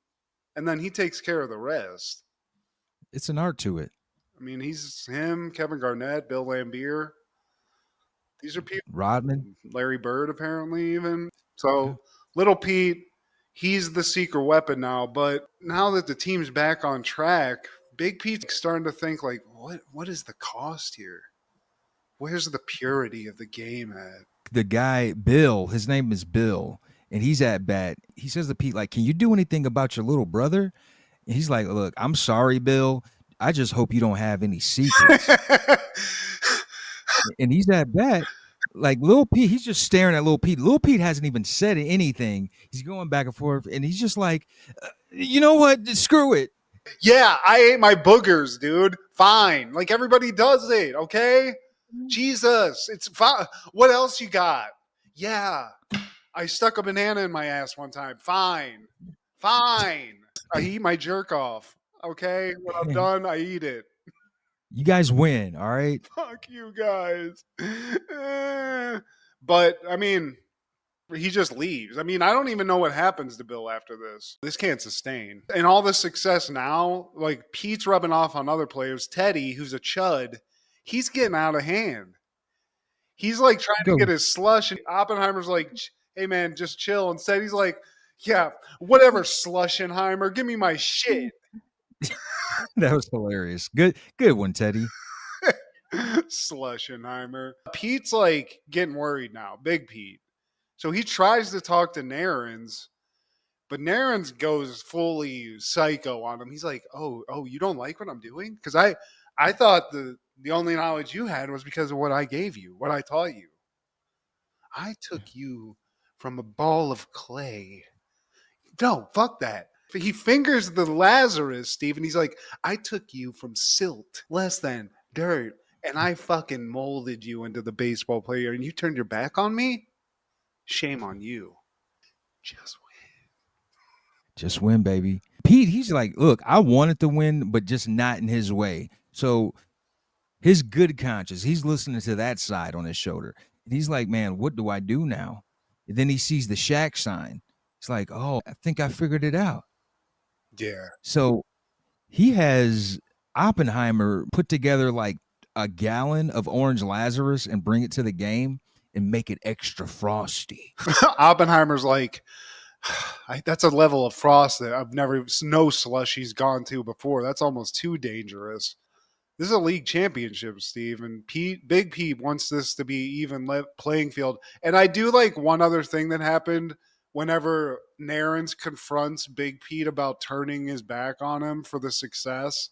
A: and then he takes care of the rest.
B: It's an art to it.
A: I mean, he's him, Kevin Garnett, Bill Lambier. These are people.
B: Rodman.
A: Larry Bird, apparently, even. So, Little Pete, he's the secret weapon now. But now that the team's back on track, Big Pete's starting to think, like, what is the cost here? Where's the purity of the game at?
B: The guy, Bill, his name is Bill, and he's at bat. He says to Pete, like, can you do anything about your little brother? And he's like, look, I'm sorry, Bill. I just hope you don't have any secrets. And he's at bat. Like Lil Pete, he's just staring at Lil Pete. Lil Pete hasn't even said anything. He's going back and forth, and he's just like, you know what? Screw it.
A: Yeah, I ate my boogers, dude. Fine. Like everybody does it, okay? Jesus, it's fine. What else you got? Yeah, I stuck a banana in my ass one time. Fine. I eat my jerk off, okay? When I'm done, I eat it.
B: You guys win, all right?
A: Fuck you guys. But, I mean, he just leaves. I mean, I don't even know what happens to Bill after this. This can't sustain. And all this success now, like Pete's rubbing off on other players. Teddy, who's a chud, he's getting out of hand. He's like trying to get his slush, and Oppenheimer's like, hey man, just chill. Instead, he's like, yeah, whatever, Slushenheimer, give me my shit.
B: That was hilarious. Good one, Teddy.
A: Slushenheimer. Pete's like getting worried now, Big Pete. So he tries to talk to Narins, but Narins goes fully psycho on him. He's like, oh, you don't like what I'm doing? Because I thought the only knowledge you had was because of what I gave you, what I taught you. I took you from a ball of clay. No, fuck that. He fingers the Lazarus, Steve, and he's like, I took you from silt, less than dirt, and I fucking molded you into the baseball player, and you turned your back on me? Shame on you.
B: Just win, baby. Pete, he's like, look, I wanted to win, but just not in his way. So his good conscience, he's listening to that side on his shoulder. And he's like, man, what do I do now? And then he sees the Shaq sign. It's like, oh, I think I figured it out.
A: Yeah.
B: So he has Oppenheimer put together like a gallon of orange Lazarus and bring it to the game and make it extra frosty.
A: Oppenheimer's like, that's a level of frost that I've never, no slushy's gone to before. That's almost too dangerous. This is a league championship, Steve, and Big Pete wants this to be even playing field. And I do like one other thing that happened whenever Narens confronts Big Pete about turning his back on him for the success.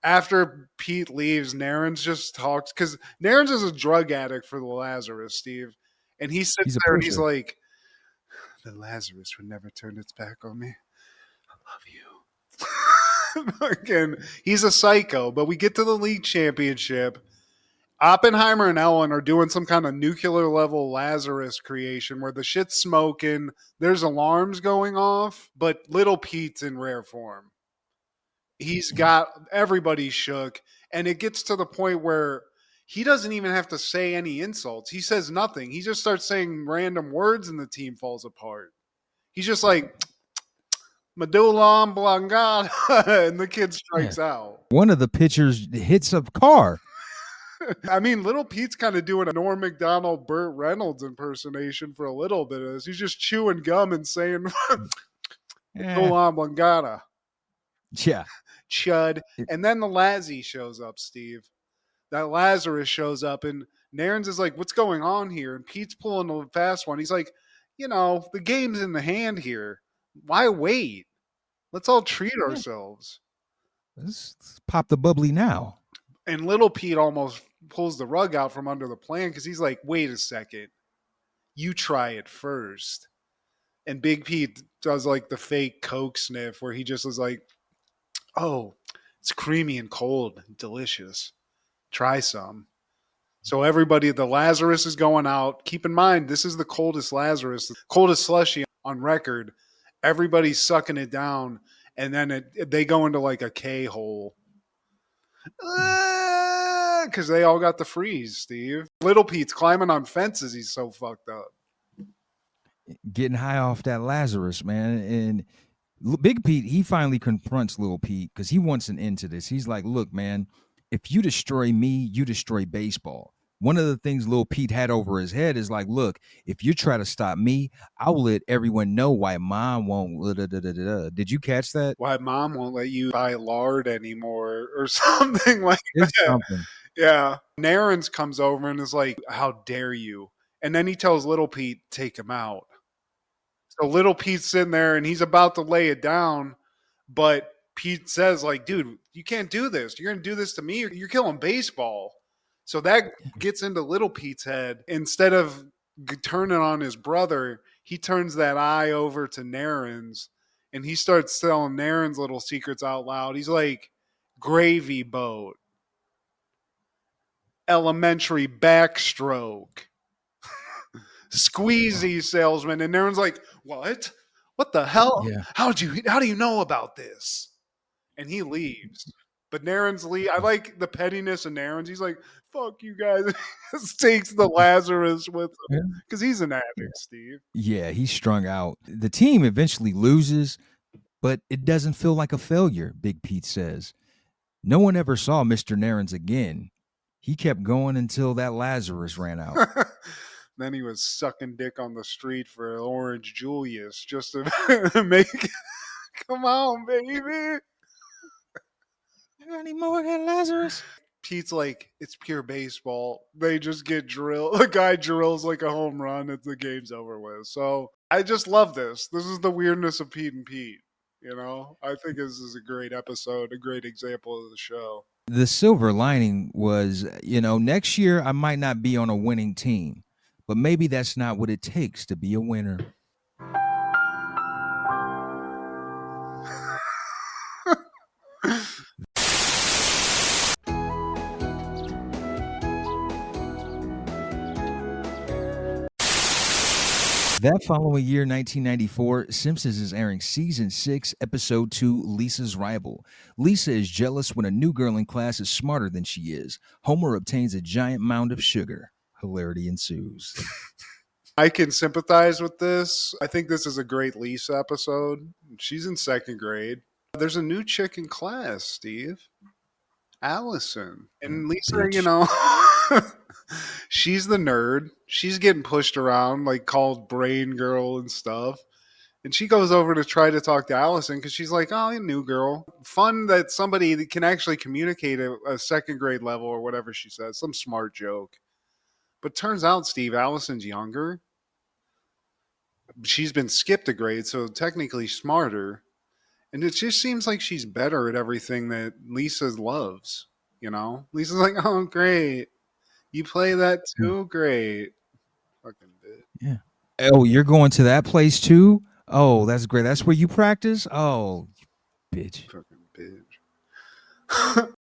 A: After Pete leaves, Narens just talks, because Narens is a drug addict for the Lazarus, Steve. And he sits there and he's like, the Lazarus would never turn its back on me. I love you. Again, he's a psycho, but we get to the league championship. Oppenheimer and Ellen are doing some kind of nuclear level Lazarus creation where the shit's smoking, there's alarms going off, but little Pete's in rare form. He's got everybody shook, and it gets to the point where he doesn't even have to say any insults. He says nothing. He just starts saying random words and the team falls apart. He's just like, medulla oblongata, and the kid strikes out.
B: One of the pitchers hits a car.
A: I mean, little Pete's kind of doing a Norm Macdonald, Burt Reynolds impersonation for a little bit of this. He's just chewing gum and saying, medulla oblongata.
B: Yeah.
A: Chud. And then the Lazzy shows up, Steve. That Lazarus shows up, and Narens is like, what's going on here? And Pete's pulling a fast one. He's like, the game's in the hand here. Why wait? Let's all treat ourselves.
B: Let's pop the bubbly now.
A: And little Pete almost pulls the rug out from under the plan because he's like, wait a second. You try it first. And Big Pete does like the fake Coke sniff where he just is like, oh, it's creamy and cold and delicious. Try some. So everybody, the Lazarus is going out. Keep in mind, this is the coldest Lazarus, the coldest slushy on record. Everybody's sucking it down, and then they go into like a K-hole. Because they all got the freeze, Steve. Little Pete's climbing on fences. He's so fucked up.
B: Getting high off that Lazarus, man. And Big Pete, he finally confronts Little Pete because he wants an end to this. He's like, look, man, if you destroy me, you destroy baseball. One of the things Lil Pete had over his head is like, look, if you try to stop me, I will let everyone know why mom won't. Did you catch that?
A: Why mom won't let you buy lard anymore or something like that.
B: Something.
A: Yeah. Narens comes over and is like, how dare you? And then he tells Little Pete, take him out. So Little Pete's sitting there and he's about to lay it down, but Pete says, like, dude, you can't do this. You're going to do this to me. You're killing baseball. So that gets into Little Pete's head. Instead of turning on his brother, he turns that eye over to Narens, and he starts telling Narens little secrets out loud. He's like, gravy boat, elementary backstroke, squeezy salesman. And Narens like, what? What the hell?
B: Yeah.
A: How do you know about this? And he leaves. But Narens I like the pettiness of Narens. He's like, fuck you guys. Just takes the Lazarus with him. Because he's an addict, Steve.
B: Yeah, he's strung out. The team eventually loses, but it doesn't feel like a failure, Big Pete says. No one ever saw Mr. Narens again. He kept going until that Lazarus ran out.
A: Then he was sucking dick on the street for Orange Julius just to make come on, baby.
B: Any more Lazarus?
A: Pete's like, it's pure baseball. They just get drilled. The guy drills like a home run and the game's over with. So I just love this. This is the weirdness of Pete and Pete. I think this is a great episode, a great example of the show.
B: The silver lining was, next year I might not be on a winning team, but maybe that's not what it takes to be a winner. That following year, 1994, Simpsons is airing season 6, episode 2, Lisa's Rival. Lisa is jealous when a new girl in class is smarter than she is. Homer obtains a giant mound of sugar. Hilarity ensues.
A: I can sympathize with this. I think this is a great Lisa episode. She's in 2nd grade. There's a new chick in class, Steve. Allison. And Lisa,
B: Bitch.
A: you know, she's the nerd. She's getting pushed around, like called brain girl and stuff. And she goes over to try to talk to Allison because she's like, oh, new girl. Fun that somebody that can actually communicate at a 2nd grade level or whatever she says. Some smart joke. But turns out, Steve, Allison's younger. She's been skipped a grade, so technically smarter. And it just seems like she's better at everything that Lisa loves. You know? Lisa's like, oh, great. You play that too? Great. Fucking bitch.
B: Yeah. Oh, you're going to that place too? Oh, that's great. That's where you practice? Oh, bitch.
A: Fucking bitch.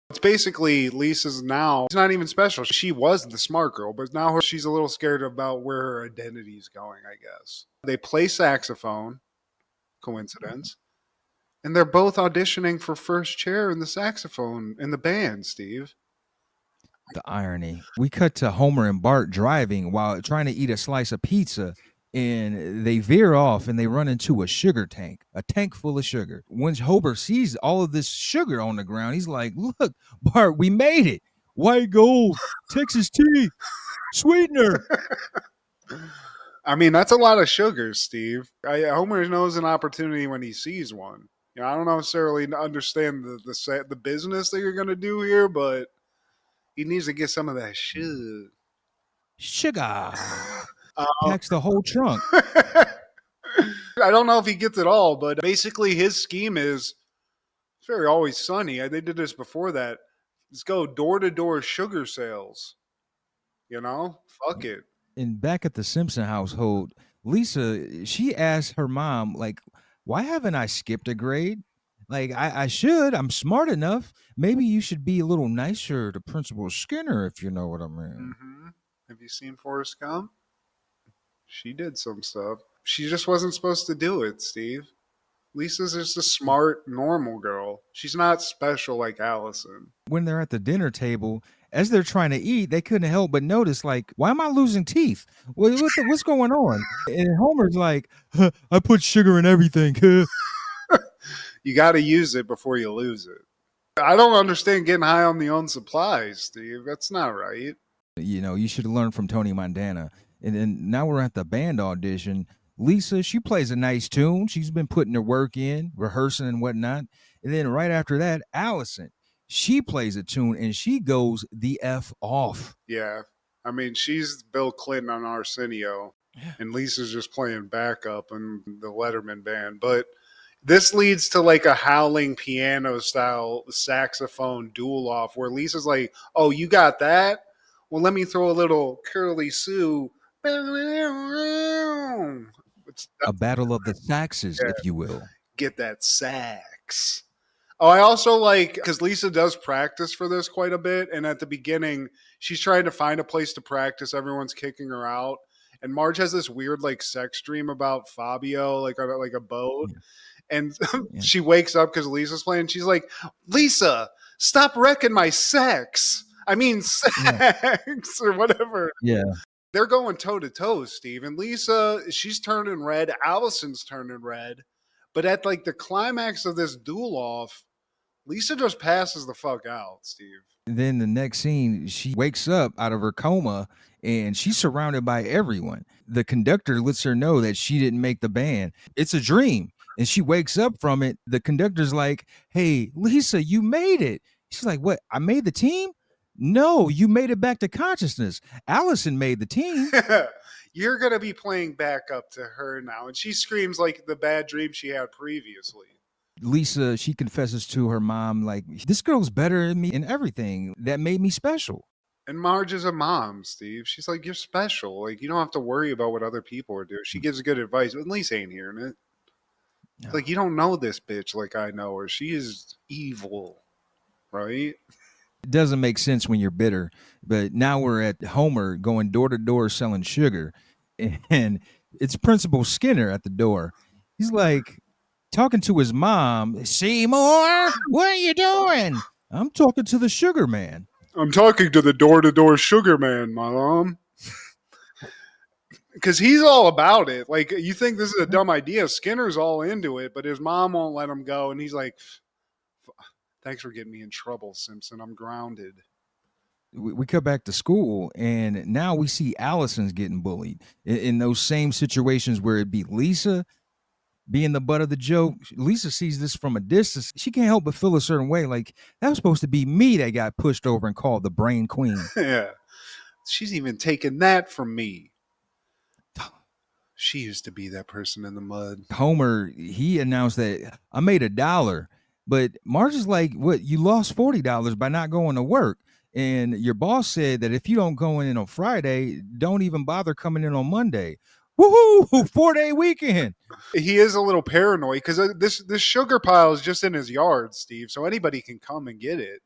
A: It's basically Lisa's now. It's not even special. She was the smart girl, but now she's a little scared about where her identity is going, I guess. They play saxophone. Coincidence. And they're both auditioning for first chair in the saxophone in the band, Steve.
B: The irony. We cut to Homer and Bart driving while trying to eat a slice of pizza, and they veer off and they run into a sugar tank, a tank full of sugar. When Homer sees all of this sugar on the ground, he's like, look, Bart, we made it. White gold, Texas tea, sweetener.
A: I mean, that's a lot of sugar, Steve. Homer knows an opportunity when he sees one. You know, I don't necessarily understand the business that you're going to do here, but he needs to get some of that sugar.
B: Sugar. Packs the whole trunk.
A: I don't know if he gets it all, but basically his scheme is it's very Always Sunny. They did this before that. Let's go door-to-door sugar sales. You know? Fuck it.
B: And back at the Simpson household, Lisa, she asked her mom, like, why haven't I skipped a grade? Like, I should. I'm smart enough. Maybe you should be a little nicer to Principal Skinner, if you know what I mean.
A: Mm-hmm. Have you seen Forrest Gump? She did some stuff. She just wasn't supposed to do it, Steve. Lisa's just a smart, normal girl. She's not special like Allison.
B: When they're at the dinner table, as they're trying to eat, they couldn't help but notice, like, why am I losing teeth? What's going on? And Homer's like, I put sugar in everything.
A: You got to use it before you lose it. I don't understand getting high on the own supplies, Steve. That's not right.
B: You know, you should have learned from Tony Montana. And then now we're at the band audition. Lisa, she plays a nice tune. She's been putting her work in, rehearsing and whatnot. And then right after that, Allison, she plays a tune and she goes the F off.
A: Yeah. I mean, she's Bill Clinton on Arsenio, and Lisa's just playing backup in the Letterman band. But this leads to like a howling piano style saxophone duel off where Lisa's like, oh, you got that? Well, let me throw a little Curly Sue.
B: A battle of the saxes,
A: Yeah.
B: if you will.
A: Get that sax. Oh, I also like, because Lisa does practice for this quite a bit. And at the beginning, she's trying to find a place to practice. Everyone's kicking her out. And Marge has this weird like sex dream about Fabio, like on like a boat.
B: Yeah.
A: And
B: Yeah.
A: she wakes up because Lisa's playing. She's like, Lisa, stop wrecking my sex. I mean, sex or whatever.
B: Yeah.
A: They're going toe to toe, Steve. And Lisa, she's turning red. Allison's turning red. But at like the climax of this duel off, Lisa just passes the fuck out, Steve.
B: Then the next scene, she wakes up out of her coma and she's surrounded by everyone. The conductor lets her know that she didn't make the band. It's a dream. And she wakes up from it. The conductor's like, hey, Lisa, you made it. She's like, what? I made the team? No, you made it back to consciousness. Allison made the team.
A: You're going to be playing back up to her now. And she screams like the bad dream she had previously.
B: Lisa, she confesses to her mom, like, this girl's better than me in everything. That made me special.
A: And Marge is a mom, Steve. She's like, you're special. Like, you don't have to worry about what other people are doing. She gives good advice, but Lisa ain't hearing it. It's like, you don't know this bitch like I know her. She is evil, right?
B: It doesn't make sense when you're bitter. But now we're at Homer going door to door selling sugar, and it's Principal Skinner at the door. He's like talking to his mom. Seymour, what are you doing? I'm talking to the sugar man.
A: I'm talking to the door-to-door sugar man, Mom. Because he's all about it. Like, you think this is a dumb idea. Skinner's all into it, but his mom won't let him go. And he's like, thanks for getting me in trouble, Simpson. I'm grounded.
B: We come back to school, and now we see Allison's getting bullied in those same situations where it'd be Lisa being the butt of the joke. Lisa sees this from a distance. She can't help but feel a certain way. Like, that was supposed to be me that got pushed over and called the brain queen.
A: Yeah. She's even taken that from me. She used to be that person in the mud.
B: Homer, he announced that I made $1, but Marge is like, what, you lost $40 by not going to work. And your boss said that if you don't go in on Friday, don't even bother coming in on Monday. Woohoo! 4-day weekend.
A: He is a little paranoid because this sugar pile is just in his yard, Steve. So anybody can come and get it.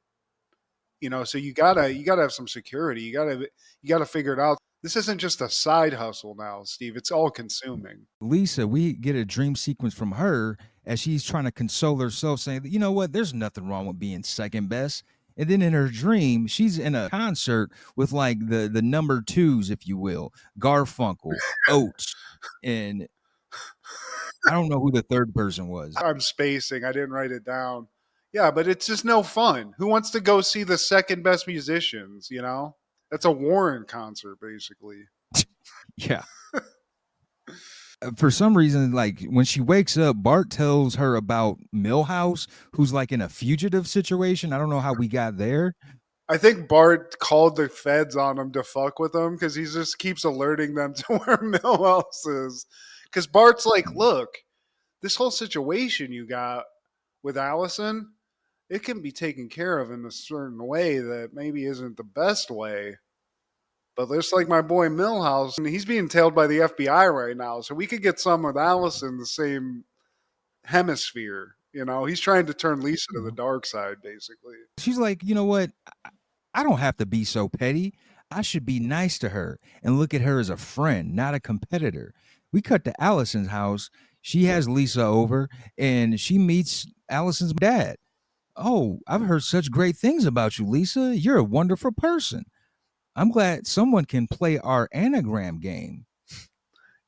A: You know, so you gotta have some security. You gotta figure it out. This isn't just a side hustle now, Steve. It's all consuming.
B: Lisa, we get a dream sequence from her as she's trying to console herself, saying, you know what, there's nothing wrong with being second best. And then in her dream, she's in a concert with like the number twos, if you will, Garfunkel, Oates, and I don't know who the third person was.
A: I'm spacing. I didn't write it down. Yeah, but it's just no fun. Who wants to go see the second best musicians, you know? That's a Warren concert, basically.
B: Yeah. For some reason, like when she wakes up, Bart tells her about Milhouse, who's like in a fugitive situation. I don't know how we got there.
A: I think Bart called the feds on him to fuck with him because he just keeps alerting them to where Milhouse is. Because Bart's like, look, this whole situation you got with Allison, it can be taken care of in a certain way that maybe isn't the best way. But just like my boy Milhouse, and he's being tailed by the FBI right now, so we could get some with Allison the same hemisphere. You know, he's trying to turn Lisa to the dark side, basically.
B: She's like, you know what? I don't have to be so petty. I should be nice to her and look at her as a friend, not a competitor. We cut to Allison's house. She has Lisa over, and she meets Allison's dad. Oh, I've heard such great things about you, Lisa. You're a wonderful person. I'm glad someone can play our anagram game.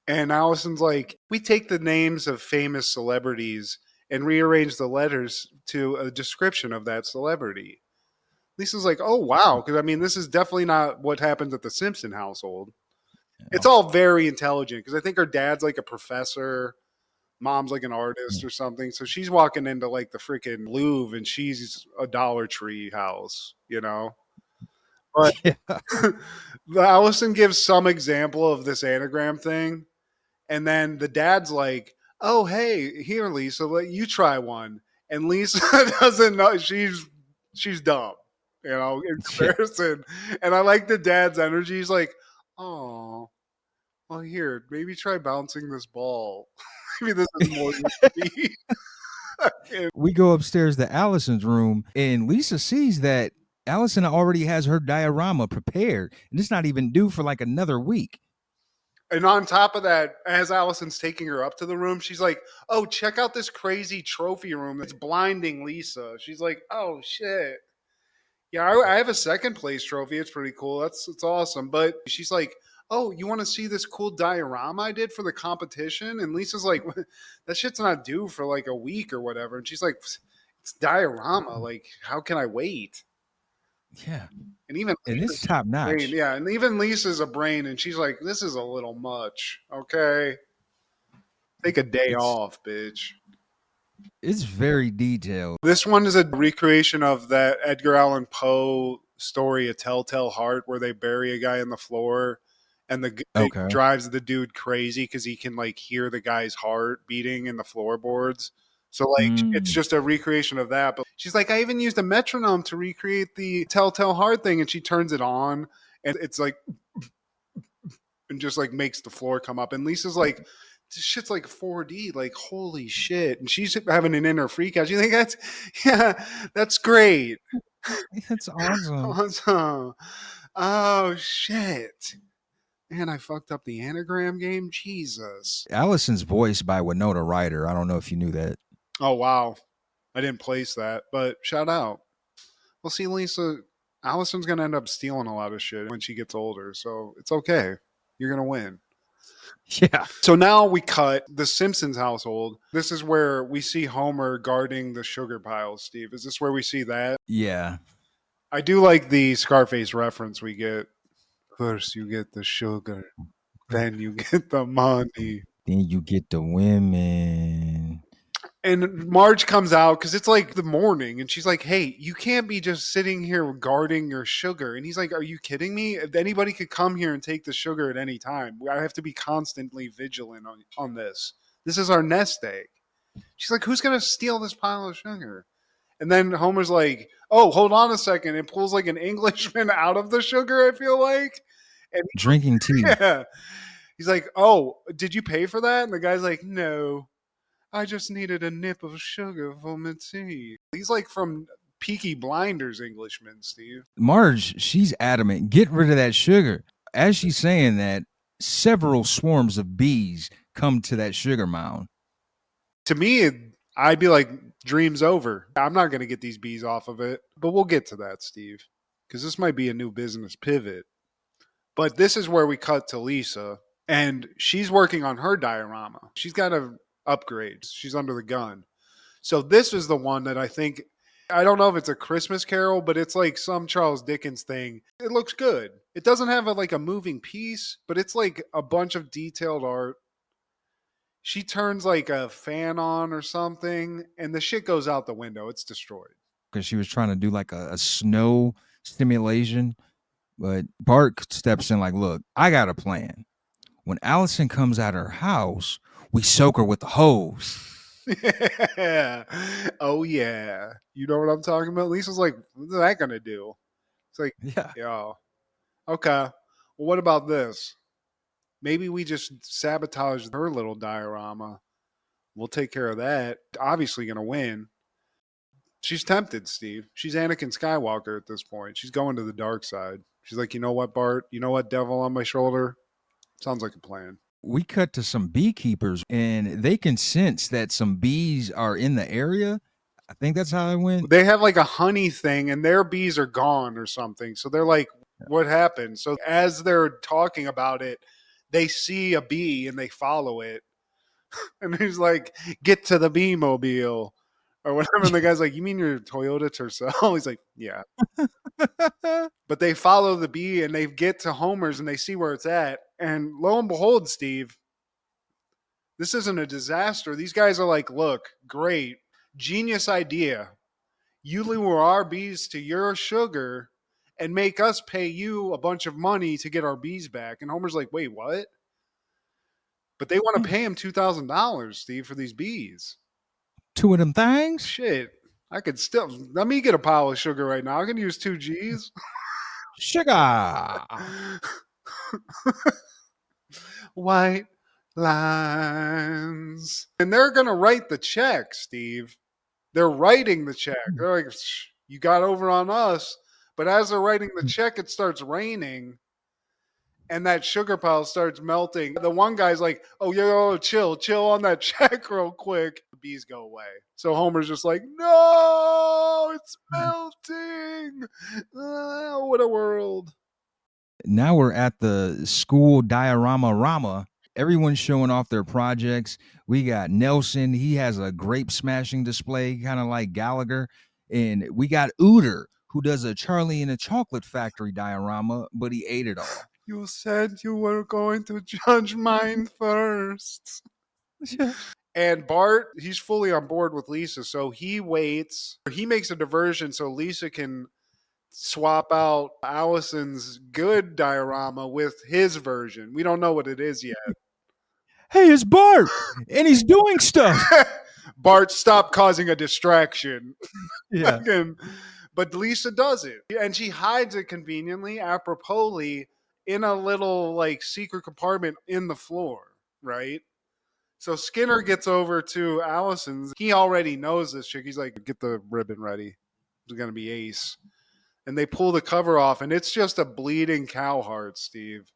A: And Allison's like, we take the names of famous celebrities and rearrange the letters to a description of that celebrity. Lisa's like, oh, wow. Because, I mean, this is definitely not what happens at the Simpson household. It's all very intelligent because I think her dad's like a professor. Mom's like an artist or something. So she's walking into like the freaking Louvre and she's a Dollar Tree house, you know? But Allison gives some example of this anagram thing. And then the dad's like, oh, hey, here, Lisa, let you try one. And Lisa doesn't know. She's dumb, you know, in comparison. And I like the dad's energy. He's like, oh, well, here, maybe try bouncing this ball. Maybe this is more than me.
B: We go upstairs to Allison's room, and Lisa sees that Allison already has her diorama prepared, and it's not even due for like another week.
A: And on top of that, as Allison's taking her up to the room, she's like, oh, check out this crazy trophy room that's blinding Lisa. She's like, oh, shit. Yeah, I have a second place trophy. It's pretty cool. It's awesome. But she's like, oh, you want to see this cool diorama I did for the competition? And Lisa's like, that shit's not due for like a week or whatever. And she's like, it's diorama. Like, how can I wait?
B: Yeah.
A: And
B: it's top notch.
A: Yeah. And even Lisa's a brain. And she's like, this is a little much. Okay. Take a day off, bitch.
B: It's very detailed.
A: This one is a recreation of that Edgar Allan Poe story, A Telltale Heart, where they bury a guy in the floor. And it drives the dude crazy because he can like hear the guy's heart beating in the floorboards. So like it's just a recreation of that. But she's like, I even used a metronome to recreate the Telltale Heart thing, and she turns it on, and it's like, and just like makes the floor come up. And Lisa's like, this shit's like 4D, like holy shit. And she's having an inner freak out. You think that's great.
B: That's awesome.
A: Awesome. Oh shit. Man, I fucked up the anagram game. Jesus.
B: Allison's voiced by Winona Ryder. I don't know if you knew that.
A: Oh wow. I didn't place that, but shout out. Well, see, Lisa, Allison's gonna end up stealing a lot of shit when she gets older, so it's okay. You're gonna win.
B: Yeah.
A: So now we cut the Simpsons household. This is where we see Homer guarding the sugar piles, Steve. Is this where we see that?
B: Yeah.
A: I do like the Scarface reference we get. First you get the sugar, then you get the money.
B: Then you get the women.
A: And Marge comes out because it's like the morning and she's like, hey, you can't be just sitting here guarding your sugar. And he's like, are you kidding me? Anybody could come here and take the sugar at any time. I have to be constantly vigilant on this. This is our nest egg. She's like, who's going to steal this pile of sugar? And then Homer's like, oh, hold on a second. It pulls like an Englishman out of the sugar, I feel like. And
B: drinking tea.
A: Yeah. He's like, oh, did you pay for that? And the guy's like, no. I just needed a nip of sugar for my tea. He's like from Peaky Blinders Englishman, Steve.
B: Marge, she's adamant. Get rid of that sugar. As she's saying that, several swarms of bees come to that sugar mound.
A: To me, I'd be like, dream's over. I'm not going to get these bees off of it. But we'll get to that, Steve, because this might be a new business pivot. But this is where we cut to Lisa, and she's working on her diorama. She's got to upgrade. She's under the gun. So this is the one that I think, I don't know if it's a Christmas Carol, but it's like some Charles Dickens thing. It looks good. It doesn't have like a moving piece, but it's like a bunch of detailed art. She turns like a fan on or something, and the shit goes out the window. It's destroyed.
B: Because she was trying to do like a snow simulation. But Bart steps in like, look, I got a plan. When Allison comes out of her house, we soak her with the hose.
A: Yeah. Oh, yeah. You know what I'm talking about? Lisa's like, what's that going to do? It's like, yeah. Okay. Well, what about this? Maybe we just sabotage her little diorama. We'll take care of that. Obviously going to win. She's tempted, Steve. She's Anakin Skywalker at this point. She's going to the dark side. She's like, you know what, Bart? You know what, devil on my shoulder? Sounds like a plan.
B: We cut to some beekeepers, and they can sense that some bees are in the area. I think that's how it went.
A: They have like a honey thing, and their bees are gone or something. So they're like, what happened? So as they're talking about it, they see a bee, and they follow it. And he's like, get to the bee mobile. Or whatever. And the guy's like, you mean your Toyota Tercel? He's like, yeah. But they follow the bee and they get to Homer's and they see where it's at. And lo and behold, Steve, this isn't a disaster. These guys are like, look, great, genius idea. You lure our bees to your sugar and make us pay you a bunch of money to get our bees back. And Homer's like, wait, what? But they want to pay him $2,000, Steve, for these bees.
B: Two of them things?
A: Shit. I could still, let me get a pile of sugar right now. I can use 2 G's.
B: Sugar.
A: White lines. And they're going to write the check, Steve. They're writing the check. They're like, you got over on us. But as they're writing the check, it starts raining. And that sugar pile starts melting. The one guy's like, oh, yo, chill on that check real quick. The bees go away. So Homer's just like, no, it's melting. What a world.
B: Now we're at the school diorama. Everyone's showing off their projects. We got Nelson. He has a grape smashing display, kind of like Gallagher. And we got Ooter, who does a Charlie in a Chocolate Factory diorama, but he ate it all.
A: You said you were going to judge mine first. And Bart, he's fully on board with Lisa, so he waits. He makes a diversion so Lisa can swap out Allison's good diorama with his version. We don't know what it is yet.
B: Hey, it's Bart, and he's doing stuff.
A: Bart, stop causing a distraction.
B: Yeah.
A: But Lisa does it, and she hides it conveniently, aproposly, in a little like secret compartment in the floor, right? So Skinner gets over to Allison's. He already knows this chick. He's like, get the ribbon ready. It's going to be Ace. And they pull the cover off, and it's just a bleeding cow heart, Steve.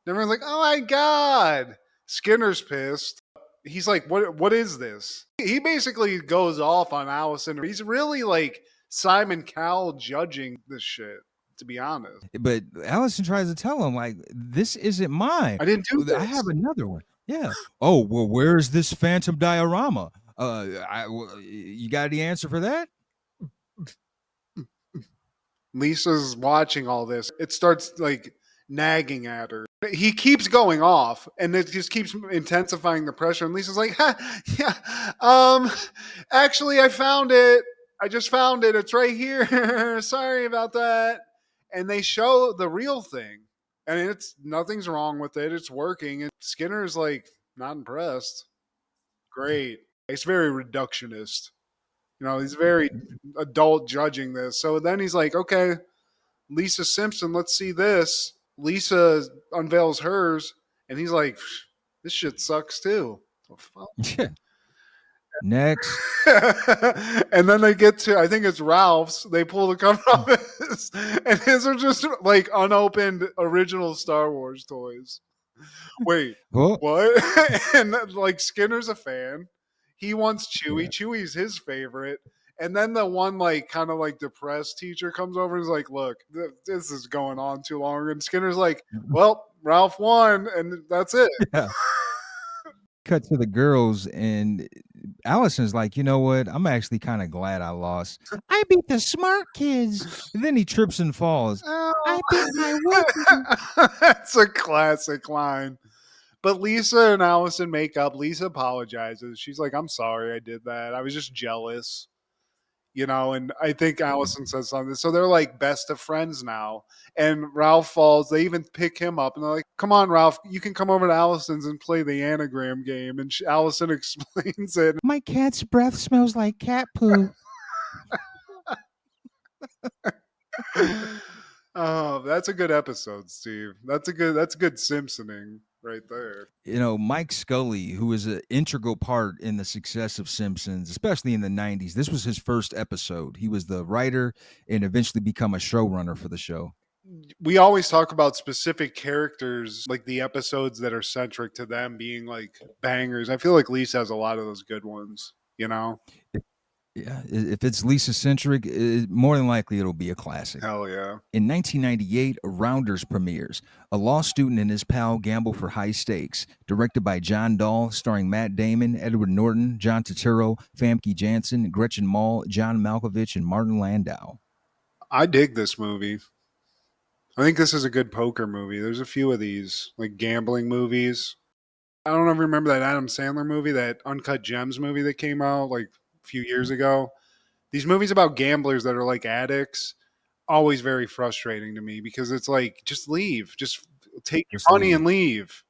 A: And everyone's like, oh my God. Skinner's pissed. He's like, what is this? He basically goes off on Allison. He's really like Simon Cowell judging this shit, to be honest.
B: But Allison tries to tell him, like, this isn't mine.
A: I didn't do this.
B: I have another one. Yeah. Oh, well, where's this phantom diorama? You got the answer for that?
A: Lisa's watching all this. It starts like nagging at her. He keeps going off, and it just keeps intensifying the pressure. And Lisa's like, yeah, actually, I found it. I just found it. It's right here. Sorry about that. And they show the real thing, and it's nothing's wrong with it. It's working. And Skinner's like not impressed. Great. It's very reductionist. You know, he's very adult judging this. So then he's like, okay, Lisa Simpson, let's see this. Lisa unveils hers, and he's like, this shit sucks too.
B: Yeah. Next.
A: And then they get to, I think it's Ralph's. They pull the cover off his, and his are just like unopened original Star Wars toys. Wait, what? And like Skinner's a fan. He wants Chewie. Yeah. Chewie's his favorite. And then the one like kind of like depressed teacher comes over and is like, look, this is going on too long. And Skinner's like, well, Ralph won, and that's it. Yeah.
B: Cut to the girls, and Allison's like, you know what? I'm actually kind of glad I lost. I beat the smart kids. And then he trips and falls. Oh. I beat my weapon.
A: That's a classic line. But Lisa and Allison make up. Lisa apologizes. She's like, I'm sorry I did that. I was just jealous. You know, and I think Allison says something. So they're like best of friends now. And Ralph falls. They even pick him up. And they're like, come on, Ralph. You can come over to Allison's and play the anagram game. And Allison explains it.
B: My cat's breath smells like cat poo.
A: Oh, that's a good episode, Steve. That's good Simpsoning right there.
B: You know, Mike Scully, who is an integral part in the success of Simpsons, especially in the 90s. This was his first episode. He was the writer and eventually become a showrunner for the show.
A: We always talk about specific characters, like the episodes that are centric to them being like bangers. I feel like Lisa has a lot of those good ones, you know?
B: Yeah, if it's Lisa-centric, more than likely it'll be a classic.
A: Hell yeah.
B: In 1998, Rounders premieres. A law student and his pal gamble for high stakes. Directed by John Dahl, starring Matt Damon, Edward Norton, John Turturro, Famke Janssen, Gretchen Mol, John Malkovich, and Martin Landau.
A: I dig this movie. I think this is a good poker movie. There's a few of these, like gambling movies. I don't ever remember that Adam Sandler movie, that Uncut Gems movie that came out like few years ago. These movies about gamblers that are like addicts, always very frustrating to me because it's like, just leave, just take your money and leave.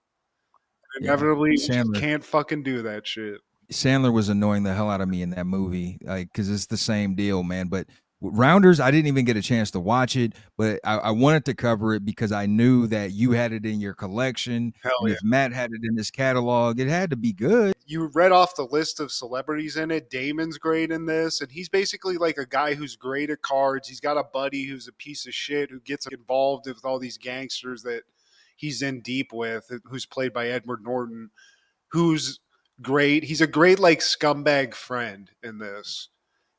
A: Inevitably, you just can't fucking do that shit.
B: Sandler was annoying the hell out of me in that movie, like, because it's the same deal, man. But Rounders, I didn't even get a chance to watch it, but I wanted to cover it because I knew that you had it in your collection.
A: Hell
B: and
A: yeah.
B: If Matt had it in his catalog, it had to be good.
A: You read off the list of celebrities in it. Damon's great in this, and he's basically like a guy who's great at cards. He's got a buddy who's a piece of shit who gets involved with all these gangsters that he's in deep with, who's played by Edward Norton, who's great. He's a great like scumbag friend in this,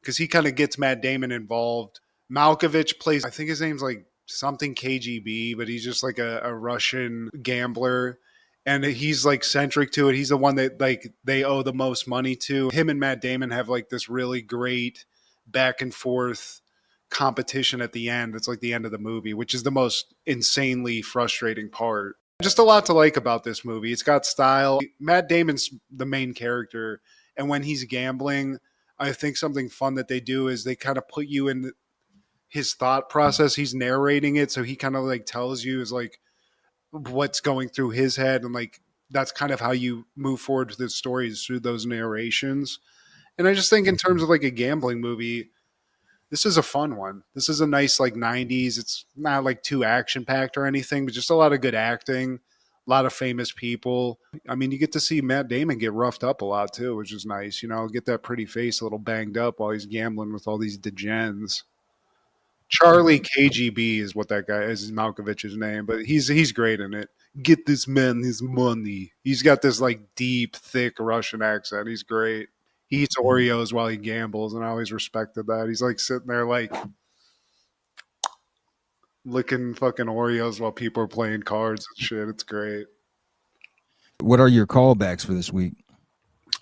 A: because he kind of gets Matt Damon involved. Malkovich plays, I think his name's like something KGB, but he's just like a Russian gambler. And he's like centric to it. He's the one that like they owe the most money to. Him and Matt Damon have like this really great back and forth competition at the end. It's like the end of the movie, which is the most insanely frustrating part. Just a lot to like about this movie. It's got style. Matt Damon's the main character. And when he's gambling, I think something fun that they do is they kind of put you in his thought process. He's narrating it, so he kind of like tells you is like what's going through his head, and like that's kind of how you move forward with the stories through those narrations. And I just think in terms of like a gambling movie, this is a fun one. This is a nice like 90s. It's not like too action packed or anything, but just a lot of good acting, a A lot of famous people. I mean, you get to see Matt Damon get roughed up a lot too, which is nice. Get that pretty face a little banged up while he's gambling with all these degens. Charlie KGB is what that guy is, Malkovich's name, but he's great in it. Get this man his money. He's got this like deep, thick Russian accent. He's great. He eats Oreos while he gambles, and I always respected that. He's like sitting there like licking fucking Oreos while people are playing cards and shit. It's great.
B: What are your callbacks for this week?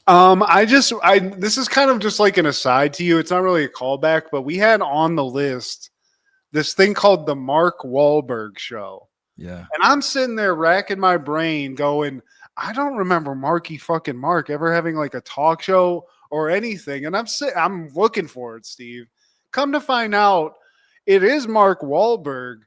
A: This is kind of just like an aside to you. It's not really a callback, but we had on the list this thing called the Mark Wahlberg Show.
B: Yeah.
A: And I'm sitting there racking my brain going, I don't remember Marky fucking Mark ever having like a talk show or anything. And I'm looking for it, Steve. Come to find out, it is Mark Wahlberg,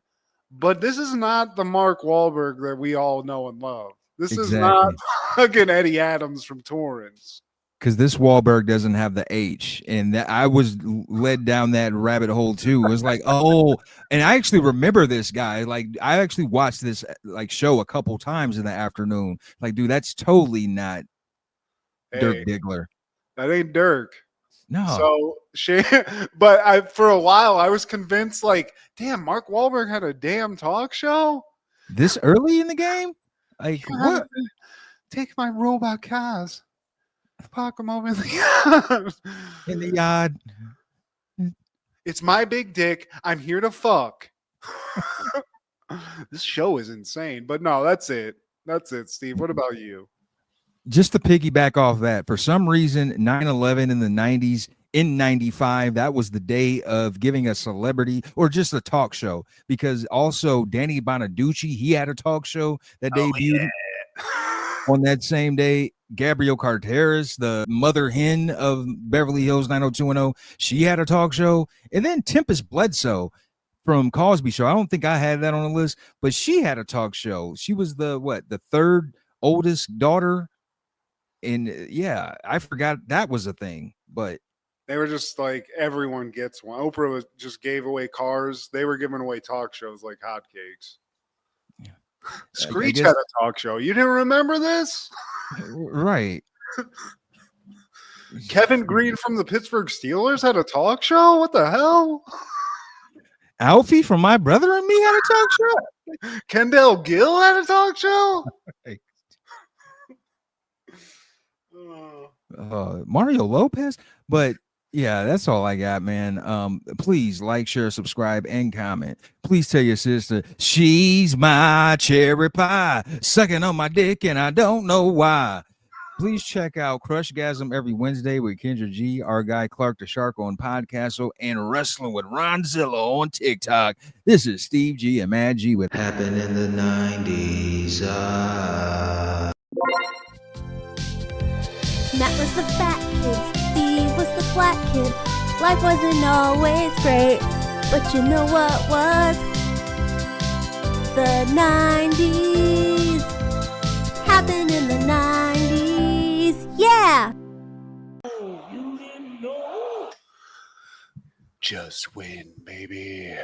A: but this is not the Mark Wahlberg that we all know and love. This is not fucking Eddie Adams from Torrance.
B: Because this Wahlberg doesn't have the H, and that I was led down that rabbit hole too. It was like, oh, and I actually remember this guy. Like, I actually watched this like show a couple times in the afternoon. Like, dude, that's totally not Dirk Diggler.
A: That ain't Dirk.
B: No.
A: So, but for a while I was convinced, like, damn, Mark Wahlberg had a damn talk show
B: this early in the game. Like, what?
A: Take my robot cars. Park them over in the yard.
B: In the yard.
A: It's my big dick. I'm here to fuck. This show is insane. But no, that's it. That's it, Steve. What about you?
B: Just to piggyback off that, for some reason, 9/11 in the 90s, in 95, that was the day of giving a celebrity or just a talk show. Because also Danny Bonaducci, he had a talk show that debuted on that same day. Gabrielle Carteris, the mother hen of Beverly Hills 90210, she had a talk show. And then Tempest Bledsoe from Cosby Show. I don't think I had that on the list, but she had a talk show. She was the third oldest daughter. And yeah, I forgot that was a thing, but
A: they were just like, everyone gets one. Oprah just gave away cars. They were giving away talk shows like hotcakes.
B: Yeah.
A: Screech had a talk show. You didn't remember this?
B: Right.
A: Kevin Green from the Pittsburgh Steelers had a talk show? What the hell?
B: Alfie from My Brother and Me had a talk show?
A: Kendall Gill had a talk show?
B: Mario Lopez? But yeah, that's all I got, man. Please like, share, subscribe, and comment. Please tell your sister she's my cherry pie, sucking on my dick, and I don't know why. Please check out Crushgasm every Wednesday with Kendra G, our guy Clark the Shark on Podcastle, and Wrestling with Ronzilla on TikTok. This is Steve G and Mad G with
C: Happened in the 90s.
D: Matt was the fat kid, Steve was the flat kid. Life wasn't always great, but you know what was? The 90s. Happened in the 90s. Yeah!
A: Just win, baby.